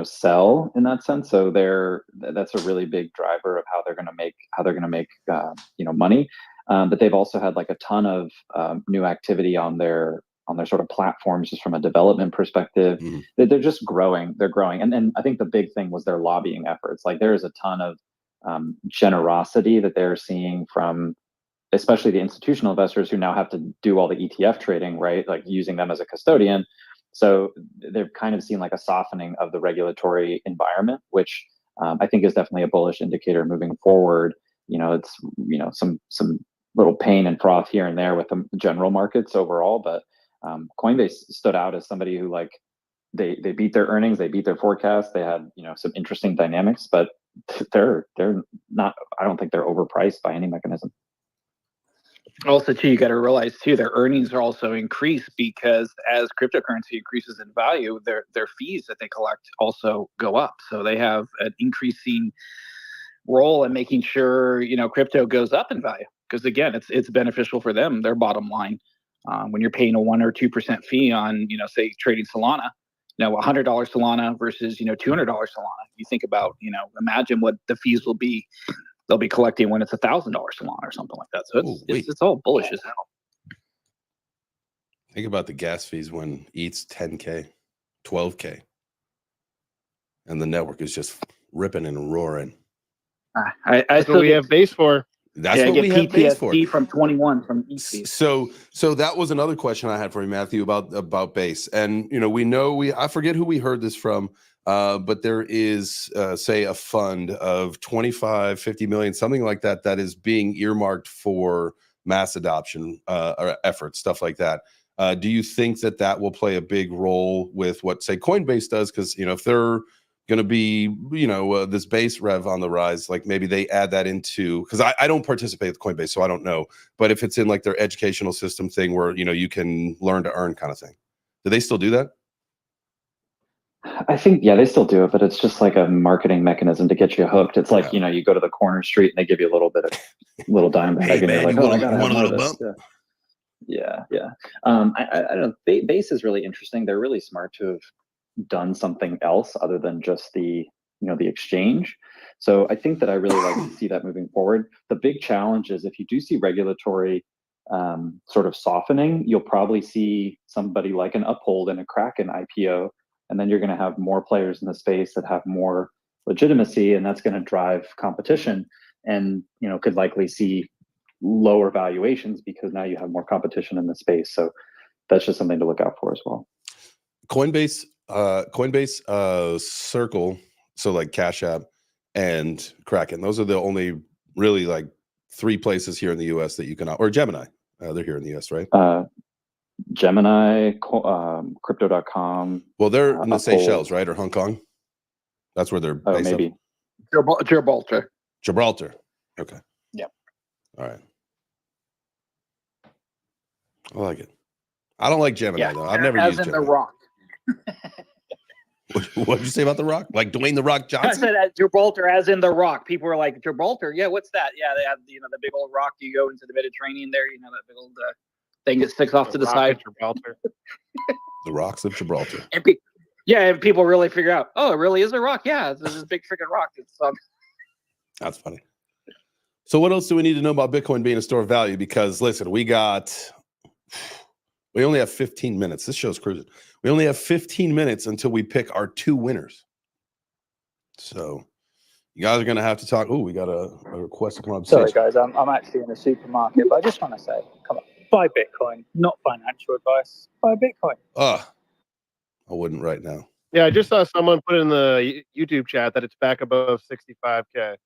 sell in that sense. So that's a really big driver of how they're going to make money. But they've also had like a ton of new activity on their sort of platforms, just from a development perspective. They're just growing. They're growing. And I think the big thing was their lobbying efforts. Like there is a ton of generosity that they're seeing from especially the institutional investors who now have to do all the ETF trading, right? Like using them as a custodian. So they've kind of seen like a softening of the regulatory environment, which I think is definitely a bullish indicator moving forward. It's some little pain and froth here and there with the general markets overall, but Coinbase stood out as somebody who like they beat their earnings, they beat their forecast, they had some interesting dynamics, but they're not. I don't think they're overpriced by any mechanism. Also, too, you got to realize too, their earnings are also increased because as cryptocurrency increases in value, their fees that they collect also go up. So they have an increasing role in making sure crypto goes up in value, because again, it's beneficial for them, their bottom line. When you're paying a 1 or 2% fee on say trading Solana, $100 Solana versus $200 Solana, you think about imagine what the fees will be. They'll be collecting when it's $1,000 Solana or something like that. So it's all bullish as hell. Think about the gas fees when ETH's 10K, 12K, and the network is just ripping and roaring. That's what we have base for. That's what we have base for. PTSD from 21 from ETH fees. So that was another question I had for you, Matthew, about base. And I forget who we heard this from, but there is say a fund of 25, 50 million, something like that, that is being earmarked for mass adoption or efforts, stuff like that. Do you think that will play a big role with what, say, Coinbase does? Because if they're going to be this base rev on the rise, like maybe they add that into, because I don't participate with Coinbase, so I don't know, but if it's in like their educational system thing where you can learn to earn kind of thing, do they still do that? I think they still do it, but it's just like a marketing mechanism to get you hooked. It's like you go to the corner street and they give you a little bit of little dime bag, and you're like, oh, I gotta have more of this. Yeah. I don't know. Base is really interesting. They're really smart to have done something else other than just the the exchange. So I think that I really like to see that moving forward. The big challenge is if you do see regulatory sort of softening, you'll probably see somebody like an Uphold and a Kraken IPO, and then you're going to have more players in the space that have more legitimacy, and that's going to drive competition, and could likely see lower valuations because now you have more competition in the space. So that's just something to look out for as well. Coinbase, Circle, so like Cash App and Kraken. Those are the only really like 3 places here in the US that you can, or Gemini. They're here in the US, right? Gemini, crypto.com. Well, they're in the Uphold. Seychelles, right? Or Hong Kong? That's where they're based. Maybe. Gibraltar. Gibraltar. Okay. Yep. All right. I like it. I don't like Gemini though. I've never as used in Gemini. The Rock. What did you say about The Rock? Like Dwayne The Rock I Johnson? said Gibraltar as in The Rock. People were like, Gibraltar? Yeah, what's that? Yeah, they have the big old rock. You go into the Mediterranean there. That big old thing that sticks off to the Rock side. at Gibraltar. The Rocks of Gibraltar. And and people really figure out, oh, it really is a rock. Yeah, it's this big freaking rock. It's That's funny. So what else do we need to know about Bitcoin being a store of value? Because listen, we only have 15 minutes. This show's cruising. We only have 15 minutes until we pick our 2 winners. So you guys are going to have to talk. Oh, we got a request to come up. Sorry, guys, I'm actually in a supermarket, but I just want to say, come on, buy Bitcoin, not financial advice. Buy Bitcoin. I wouldn't right now. Yeah, I just saw someone put in the YouTube chat that it's back above 65K.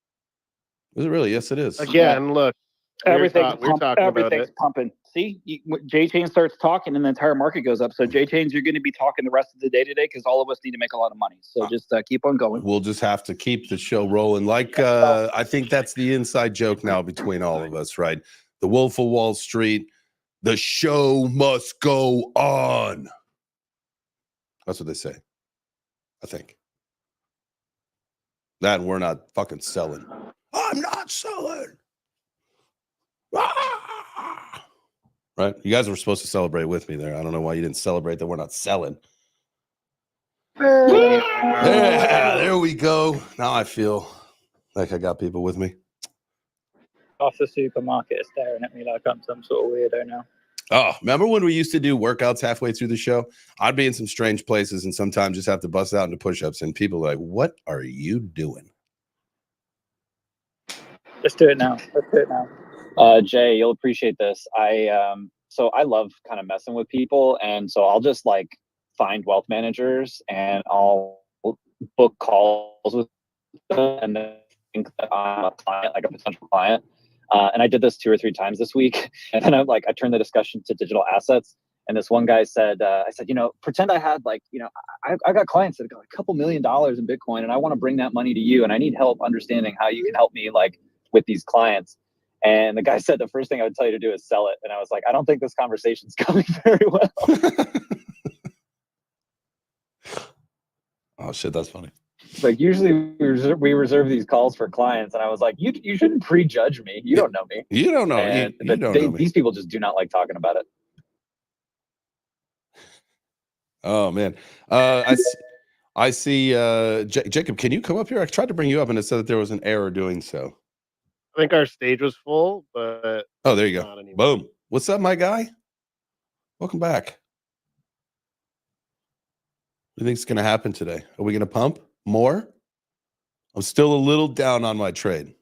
Is it really? Yes, it is. Again, look, everything's we're talking about it. pumping. See, J-Chain starts talking and the entire market goes up. So J-Chains, you're going to be talking the rest of the day today because all of us need to make a lot of money. So just keep on going. We'll just have to keep the show rolling. Like, I think that's the inside joke now between all of us, right? The Wolf of Wall Street, the show must go on. That's what they say, I think. That and we're not fucking selling. I'm not selling. Ah! Right? You guys were supposed to celebrate with me there. I don't know why you didn't celebrate that we're not selling. Yeah, there we go. Now I feel like I got people with me. Half the supermarket is staring at me like I'm some sort of weirdo now. Oh, remember when we used to do workouts halfway through the show? I'd be in some strange places and sometimes just have to bust out into push-ups and people are like, what are you doing? Let's do it now. Let's do it now. Jay, you'll appreciate this. So I love kind of messing with people, and so I'll just like find wealth managers and I'll book calls with them and then think that I'm a client, like a potential client. And I did this 2 or 3 times this week. And then I turned the discussion to digital assets. And this one guy said, I said, pretend I had I got clients that got a couple $1 million in Bitcoin and I want to bring that money to you. And I need help understanding how you can help me with these clients. And the guy said, the first thing I would tell you to do is sell it. And I was like, I don't think this conversation's going very well. Oh shit, that's funny. Usually we reserve these calls for clients, and I was like, you shouldn't prejudge me. You don't know me. You don't know. You don't know me. These people just do not like talking about it. Oh man, I see. Jacob, can you come up here? I tried to bring you up, and it said that there was an error doing so. I think our stage was full, but oh, there you go. Boom. What's up, my guy? Welcome back. What do you think is going to happen today? Are we going to pump more? I'm still a little down on my trade.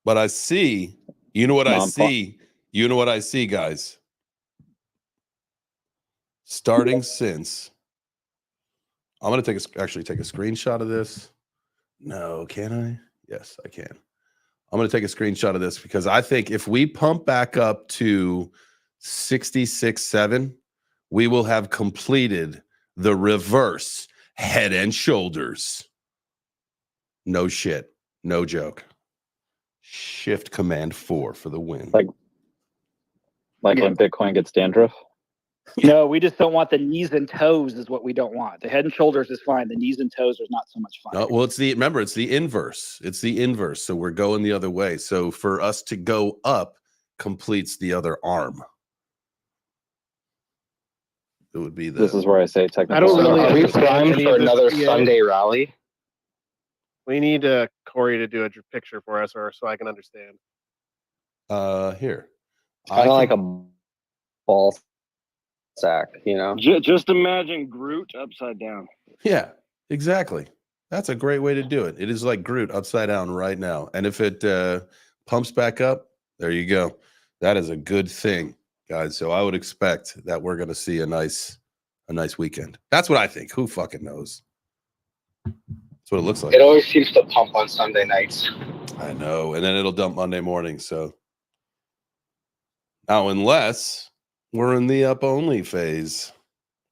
But I see, you know what I see? You know what I see, guys? Starting since, I'm going to actually take a screenshot of this. No, can I? Yes, I can. I'm going to take a screenshot of this because I think if we pump back up to 66.7, we will have completed the reverse head and shoulders. No shit. No joke. Shift Command 4 for the win. Like when Bitcoin gets dandruff? No, we just don't want the knees and toes is what we don't want. The head and shoulders is fine. The knees and toes are not so much fun. No, well, it's the inverse. It's the inverse. So we're going the other way. So for us to go up completes the other arm. It would be the. This is where I say technical. I don't really Are we understand primed any for of this another yet. Sunday rally? We need Corey to do a picture for us, or so I can understand. Here. Kind of like a ball sack, you know? Just imagine Groot upside down. Yeah, exactly. That's a great way to do it. It is like Groot upside down right now. And if it pumps back up, there you go. That is a good thing, guys. So I would expect that we're going to see a nice weekend. That's what I think. Who fucking knows? That's what it looks like. It always seems to pump on Sunday nights. I know. And then it'll dump Monday morning. So now, unless we're in the up only phase,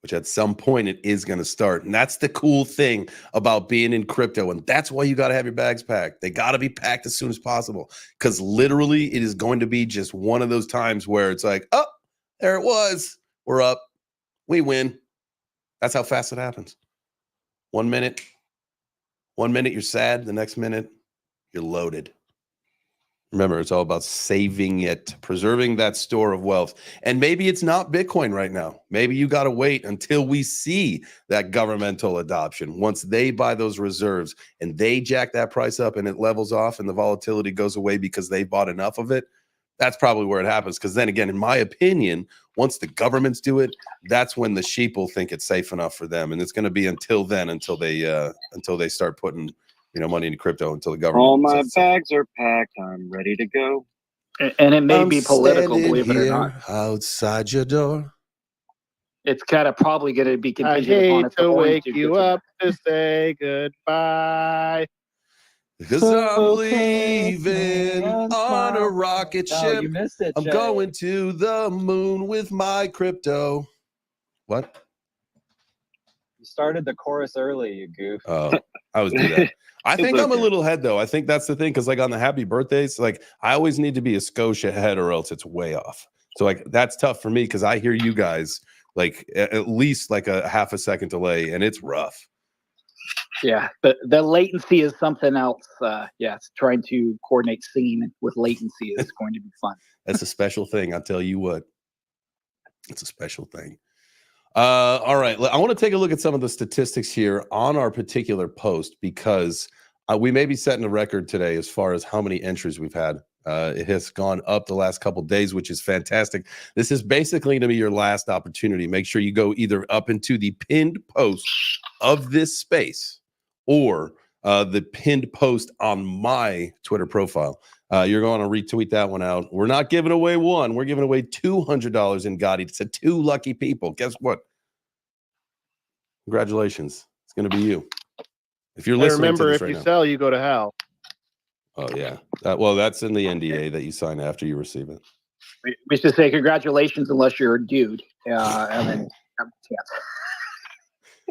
which at some point it is going to start. And that's the cool thing about being in crypto. And that's why you got to have your bags packed. They got to be packed as soon as possible, because literally it is going to be just one of those times where it's like, oh, there it was. We're up. We win. That's how fast it happens. 1 minute. 1 minute you're sad. The next minute you're loaded. Remember, it's all about saving it, preserving that store of wealth. And maybe it's not Bitcoin right now. Maybe you got to wait until we see that governmental adoption. Once they buy those reserves and they jack that price up and it levels off and the volatility goes away because they bought enough of it, that's probably where it happens. Because then again, in my opinion, once the governments do it, that's when the sheep will think it's safe enough for them. And it's going to be until then, until they start putting money into crypto, until the government. All my bags are packed. I'm ready to go. And it may be political, standing believe it or here not. outside your door. It's kind of probably going to be I contingent upon hate if the to orange wake dude you gets in up to say goodbye. Because I'm leaving on a rocket No, ship. you missed it, I'm Jay. going to the moon with my crypto. What? You started the chorus early, you goof. Oh, I always do that. I think I'm a little ahead though. I think that's the thing, because like on the happy birthdays, like I always need to be a skosh ahead or else it's way off. So like that's tough for me because I hear you guys like at least like a half a second delay, and it's rough. Yeah, the latency is something else. Yes, trying to coordinate singing with latency is going to be fun. That's a special thing. I'll tell you what. It's a special thing. All right. I want to take a look at some of the statistics here on our particular post, because we may be setting a record today as far as how many entries we've had. It has gone up the last couple of days, which is fantastic. This is basically going to be your last opportunity. Make sure you go either up into the pinned post of this space or the pinned post on my Twitter profile. You're going to retweet that one out. We're not giving away one. We're giving away $200 in Gotti to 2 lucky people. Guess what? Congratulations. It's going to be you. If you're And listening remember, to this if right you now. sell, you go to hell. Oh, yeah. Well, that's in the NDA that you sign after you receive it. We should say congratulations unless you're a dude. And then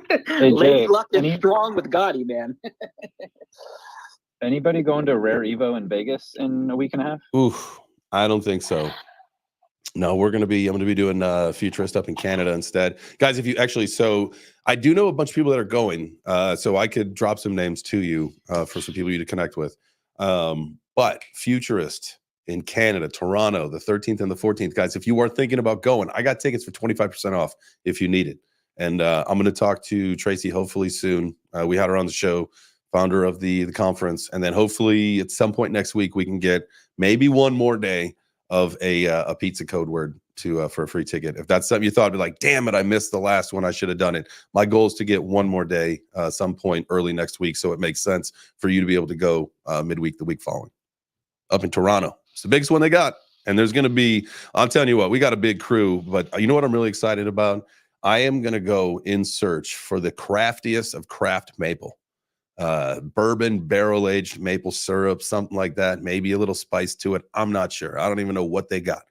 Hey, Lady Jay, Luck is strong with Gotti, man. Anybody going to Rare Evo in Vegas in a week and a half? Oof, I don't think so. No, I'm going to be doing Futurist up in Canada instead. Guys, if you actually, so I do know a bunch of people that are going, so I could drop some names to you for some people you to connect with. But Futurist in Canada, Toronto, the 13th and the 14th, guys, if you are thinking about going, I got tickets for 25% off if you need it. And I'm going to talk to Tracy hopefully soon. We had her on the show, founder of the conference. And then hopefully at some point next week, we can get maybe one more day of a pizza code word to for a free ticket. If that's something you thought, be like, damn it, I missed the last one. I should have done it. My goal is to get one more day some point early next week, so it makes sense for you to be able to go midweek the week following up in Toronto. It's the biggest one they got. And there's going to be, I'm telling you what, we got a big crew, but you know what I'm really excited about? I am going to go in search for the craftiest of craft maple. Bourbon, barrel-aged maple syrup, something like that. Maybe a little spice to it. I'm not sure. I don't even know what they got.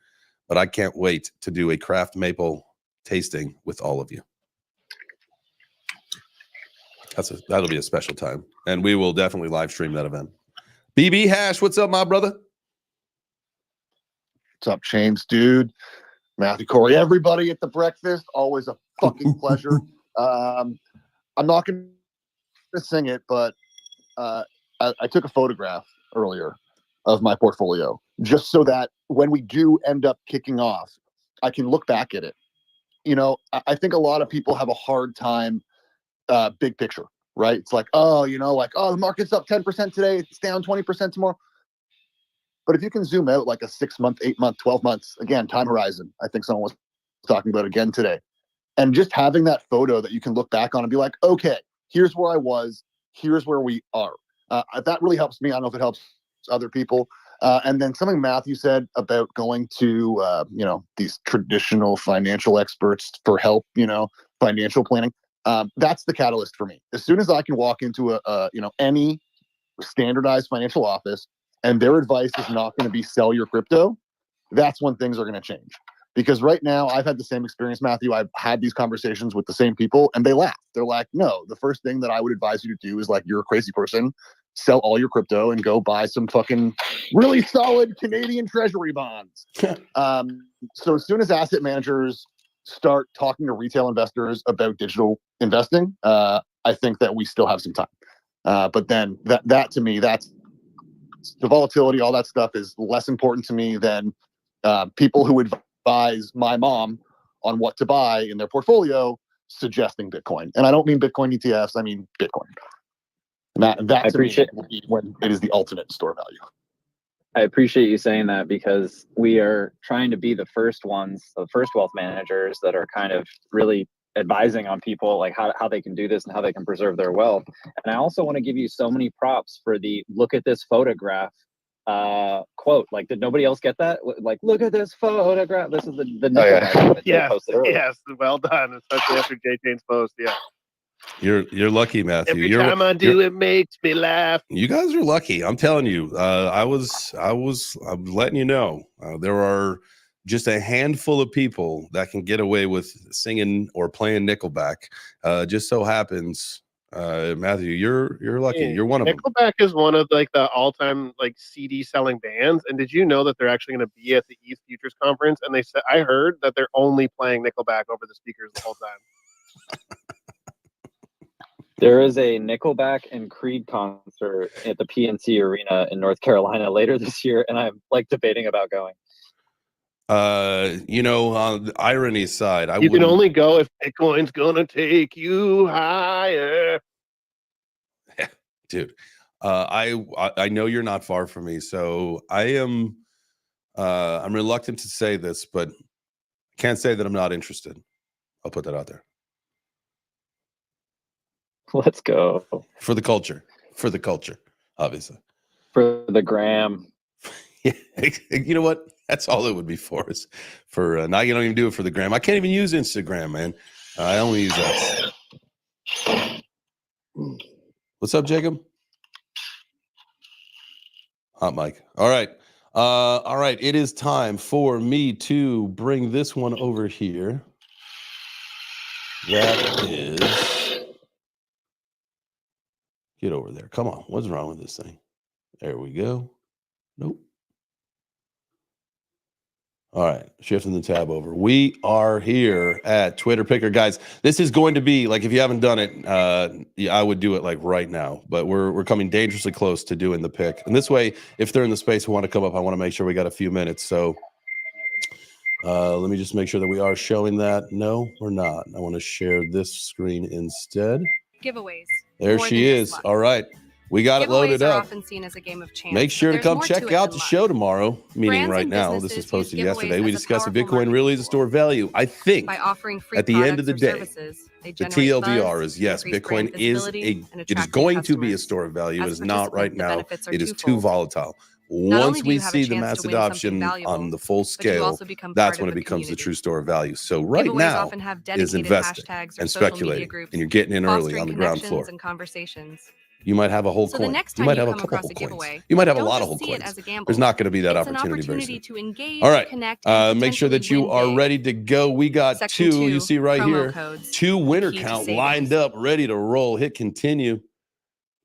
But I can't wait to do a craft maple tasting with all of you. That'll be a special time. And we will definitely live stream that event. BB Hash, what's up, my brother? What's up, James, dude? Matthew, Corey, everybody at the breakfast. Always a fucking pleasure. I'm not going to sing it, but I took a photograph earlier of my portfolio just so that when we do end up kicking off, I can look back at it you know, I think a lot of people have a hard time, big picture, right? It's like, oh, you know, like, oh, the market's up 10% today, it's down 20% tomorrow. But if you can zoom out like a 6 month, 8 month, 12 months, again, time horizon, I think someone was talking about again today. And just having that photo that you can look back on and be like, okay, here's where I was, here's where we are. That really helps me. I don't know if it helps other people. And then something Matthew said about going to, you know, these traditional financial experts for help, you know, financial planning. That's the catalyst for me. As soon as I can walk into you know, any standardized financial office and their advice is not going to be sell your crypto, that's when things are going to change. Because right now I've had the same experience, Matthew. I've had these conversations with the same people and they laugh. They're like, no, the first thing that I would advise you to do is like, you're a crazy person, sell all your crypto and go buy some fucking really solid Canadian treasury bonds. So as soon as asset managers start talking to retail investors about digital investing, I think that we still have some time. But then that to me, that's the volatility, all that stuff is less important to me than people who advise my mom on what to buy in their portfolio suggesting Bitcoin. And I don't mean Bitcoin ETFs, I mean Bitcoin. And that to me will be when it is the ultimate store value. I appreciate you saying that, because we are trying to be the first ones, the first wealth managers that are kind of really advising on people like how they can do this and how they can preserve their wealth. And I also want to give you so many props for the look at this photograph quote. Like, did nobody else get that? Like, look at this photograph. This is the Nickelback. Yes, well done, especially after Jay Chain's post. Yeah. You're lucky, Matthew. Every time I do, it makes me laugh. You guys are lucky. I'm telling you. I'm letting you know. There are just a handful of people that can get away with singing or playing Nickelback. Just so happens, Matthew, you're lucky. You're one of them. Nickelback is one of like the all-time like CD selling bands. And did you know that they're actually going to be at the East Futures Conference? And they said, I heard that they're only playing Nickelback over the speakers the whole time. There is a Nickelback and Creed concert at the PNC Arena in North Carolina later this year, and I'm like debating about going. You know, on the irony side, you can only go if Bitcoin's gonna take you higher. Dude, I know you're not far from me, so I'm reluctant to say this, but can't say that I'm not interested. I'll put that out there. Let's go. For the culture, obviously. For the gram. Yeah, you know what? That's all it would be for. Is for now. You don't even do it for the gram. I can't even use Instagram, man. I only use X. What's up, Jacob? Hot mic. All right. All right. It is time for me to bring this one over here. That is. Get over there. Come on. What's wrong with this thing? There we go. Nope. All right. Shifting the tab over. We are here at Twitter Picker. Guys, this is going to be, like, if you haven't done it, yeah, I would do it, like, right now. But we're coming dangerously close to doing the pick. And this way, if they're in the space who want to come up, I want to make sure we got a few minutes. So let me just make sure that we are showing that. No, we're not. I want to share this screen instead. Giveaways. There she is. All right. We got it loaded up. Often seen as a game of chance, make sure to come check out the luck. show tomorrow, meaning right now. This is posted yesterday. We discussed if Bitcoin really is a store of value. I think by offering free at the end of the day, services, the TLDR is yes, Bitcoin is it is going to be a store of value. It is not right now. It is too volatile. Once we see the mass adoption on the full scale, that's when it becomes the true store of value. So right now is investing and speculating, and you're getting in early on the ground floor. You might have a whole coin. You might have a couple of coins. You might have a lot of whole coins. There's not going to be that opportunity very soon. All right. Make sure that you are ready to go. We got two. You see right here, two winner count lined up, ready to roll. Hit continue.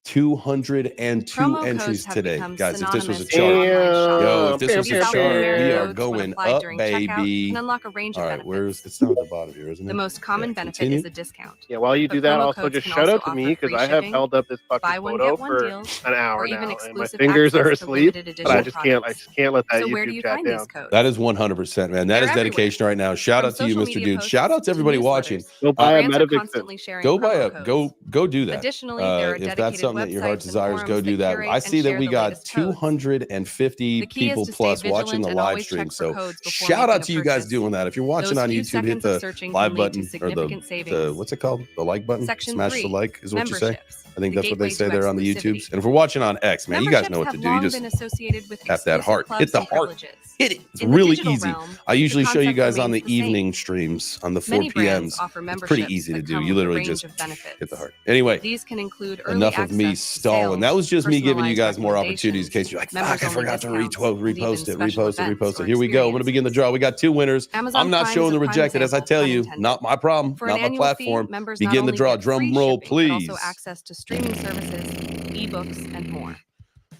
202 Promo codes entries have today, become guys. If this was a synonymous chart, with online shopping. yo, if this was a These chart, alphanumeric we are codes, when going applied up, during checkout, baby. can unlock a range of All right, benefits. it's not at the bottom here, isn't it? The most common Yeah, benefit continue. is a discount. Yeah, while you But do that, promo also codes just can shout also out to offer me because free I have shipping, held up this buy fucking one, photo get one for deals, an hour or even now, and my exclusive fingers are access to asleep. limited But I edition just can't let that So where do YouTube you chat find down. these codes? That is 100%, man. That They're is dedication right now. Shout From out to you, social Mr. media Dude. posts Shout out to to everybody watching. newsletters, Go buy a brands are Metavixen. constantly sharing Go buy promo a codes. go do that. Additionally, there are If that's dedicated something that your heart websites and desires, go forums do that that. curate I and see that share we the got latest codes. 250 The key is people to stay plus watching vigilant the and live always stream. check for So codes before shout out making to a you guys purchase. doing that. If you're watching Those on few YouTube, hit seconds of the searching live can lead to button or significant the savings. what's it called? The like button. Section Smash the 3, like is what you say. memberships, I think the that's what they gateway say to there on the exclusivity. YouTubes. And if we're watching on X, man, you guys Memberships know what have to do. You long just been associated with tap that exclusive heart. clubs Hit the and heart. privileges. Hit it. It's In the really digital easy. realm, I usually the show you concept guys on the remains the same. evening streams on the 4 Many brands PMs. offer It's pretty memberships easy to that do. come You with a literally range just of benefits. hit the heart. Anyway, These can include early enough of me access to stalling. sales, That was just me giving you personalized guys more opportunities in case you're like, fuck, I members-only forgot to discounts, repost and even it, special repost it, events repost or it. Here we go. I'm going to begin the draw. We got 2 winners. Amazon I'm not Prime showing is the a prime rejected, as I example, tell pun you. intended. Not my problem, For not an my annual platform. fee, members Begin not the only draw. get Drum free roll, shipping, but also please. access to streaming services, ebooks, and more.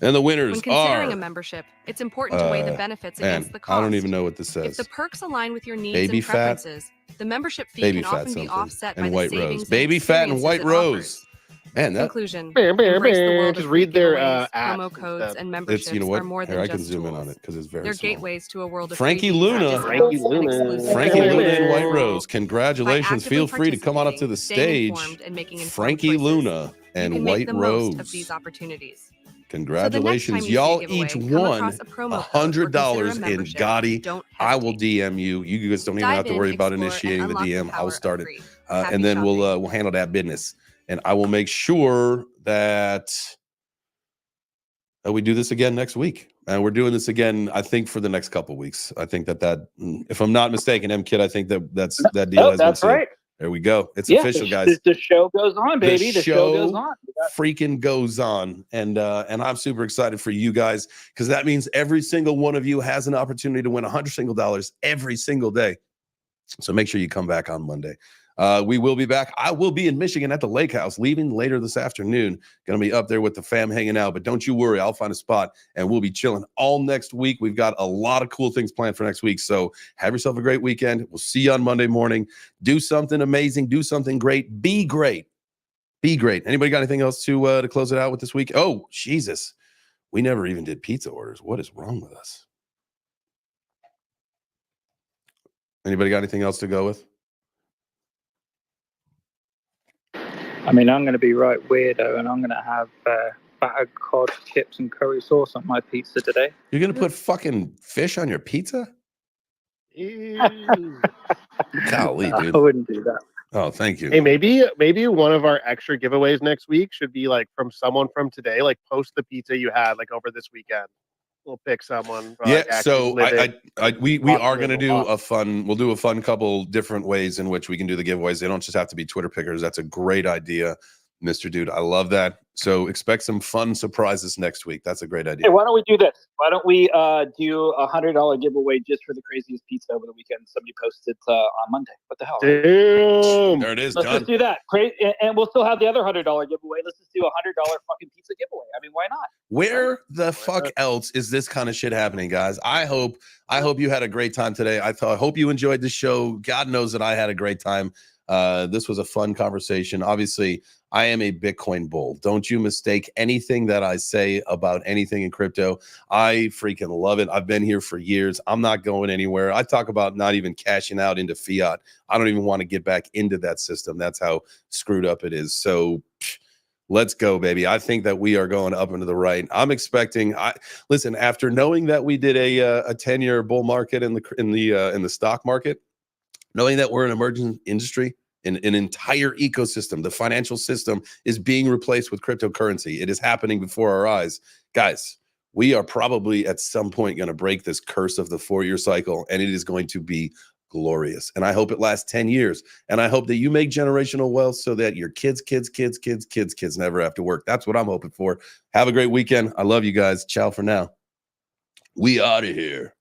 And the When winners considering a are. membership, it's important to weigh the benefits Man, against the cost. I don't even know what this If says. the perks align with your needs Baby and fat, preferences, the membership fee baby can fat often be something, offset by and the white savings rose. and Baby fat and experiences white it rose. offers. Man, that Conclusion: Embrace the world Just of free read their giveaways, at promo codes, instead. and it's, memberships you know what? are more Here, than I can just zoom in tools. on it because it's very They're small. gateways to a world of Frankie freebies, Luna. discounts, Frankie and Luna. exclusive Frankie benefits. Luna and White Rose, By congratulations. actively Feel free to come on up to the participating, staying stage. informed, and making informed Frankie choices, Luna you and can make White the most of Rose. these opportunities. Congratulations. So the next time you Y'all see a each giveaway, come won across a promo code or consider a $100 in membership, Gotti. don't I will hesitate. DM you. You guys don't even Dive have to in, worry about explore, and initiating the unlock the DM. I power will of start it. free. And Happy then shopping. we'll handle that business. And I will make sure that we do this again next week. And we're doing this again, I think, for the next couple weeks. I think that if I'm not mistaken, M-Kid, I think that deal has been That's sealed. right. There we go. It's Yeah, official, guys. The show goes on, baby. The show goes on. Freaking goes on. And I'm super excited for you guys because that means every single one of you has an opportunity to win $100 every single day. So make sure you come back on Monday. We will be back. I will be in Michigan at the Lake House, leaving later this afternoon. Going to be up there with the fam hanging out. But don't you worry, I'll find a spot and we'll be chilling all next week. We've got a lot of cool things planned for next week. So have yourself a great weekend. We'll see you on Monday morning. Do something amazing. Do something great. Be great. Be great. Anybody got anything else to close it out with this week? Oh, Jesus. We never even did pizza orders. What is wrong with us? Anybody got anything else to go with? I mean, I'm going to be right weirdo, and I'm going to have battered cod, chips, and curry sauce on my pizza today. You're going to put fucking fish on your pizza? Golly, I dude. wouldn't do that. Oh, thank you. Hey, maybe one of our extra giveaways next week should be like from someone from today. Like post the pizza you had like over this weekend. We'll pick someone. Yeah, Like, so we Walk are through going to the do box. we'll do a fun couple different ways in which we can do the giveaways. They don't just have to be Twitter pickers. That's a great idea, Mr. Dude. I love that. So expect some fun surprises next week. That's a great idea. Hey, why don't we do this? Why don't we do a $100 giveaway just for the craziest pizza over the weekend? Somebody posted on Monday. What the hell? Right? Damn. There it is. Let's Done. just do that. And we'll still have the other $100 giveaway. Let's just do a $100 fucking pizza giveaway. I mean, why not? Where the fuck else is this kind of shit happening, guys? I hope you had a great time today. I hope you enjoyed the show. God knows that I had a great time. This was a fun conversation. Obviously, I am a Bitcoin bull. Don't you mistake anything that I say about anything in crypto. I freaking love it. I've been here for years. I'm not going anywhere. I talk about not even cashing out into fiat. I don't even want to get back into that system. That's how screwed up it is. So let's go, baby. I think that we are going up and to the right. I'm expecting. Listen, after knowing that we did a 10-year bull market in the stock market, knowing that we're an emerging industry, an entire ecosystem, the financial system is being replaced with cryptocurrency. It is happening before our eyes, guys. We are probably at some point going to break this curse of the 4-year cycle, and it is going to be glorious. And I hope it lasts 10 years. And I hope that you make generational wealth so that your kids never have to work. That's what I'm hoping for. Have a great weekend. I love you guys. Ciao for now. We out of here.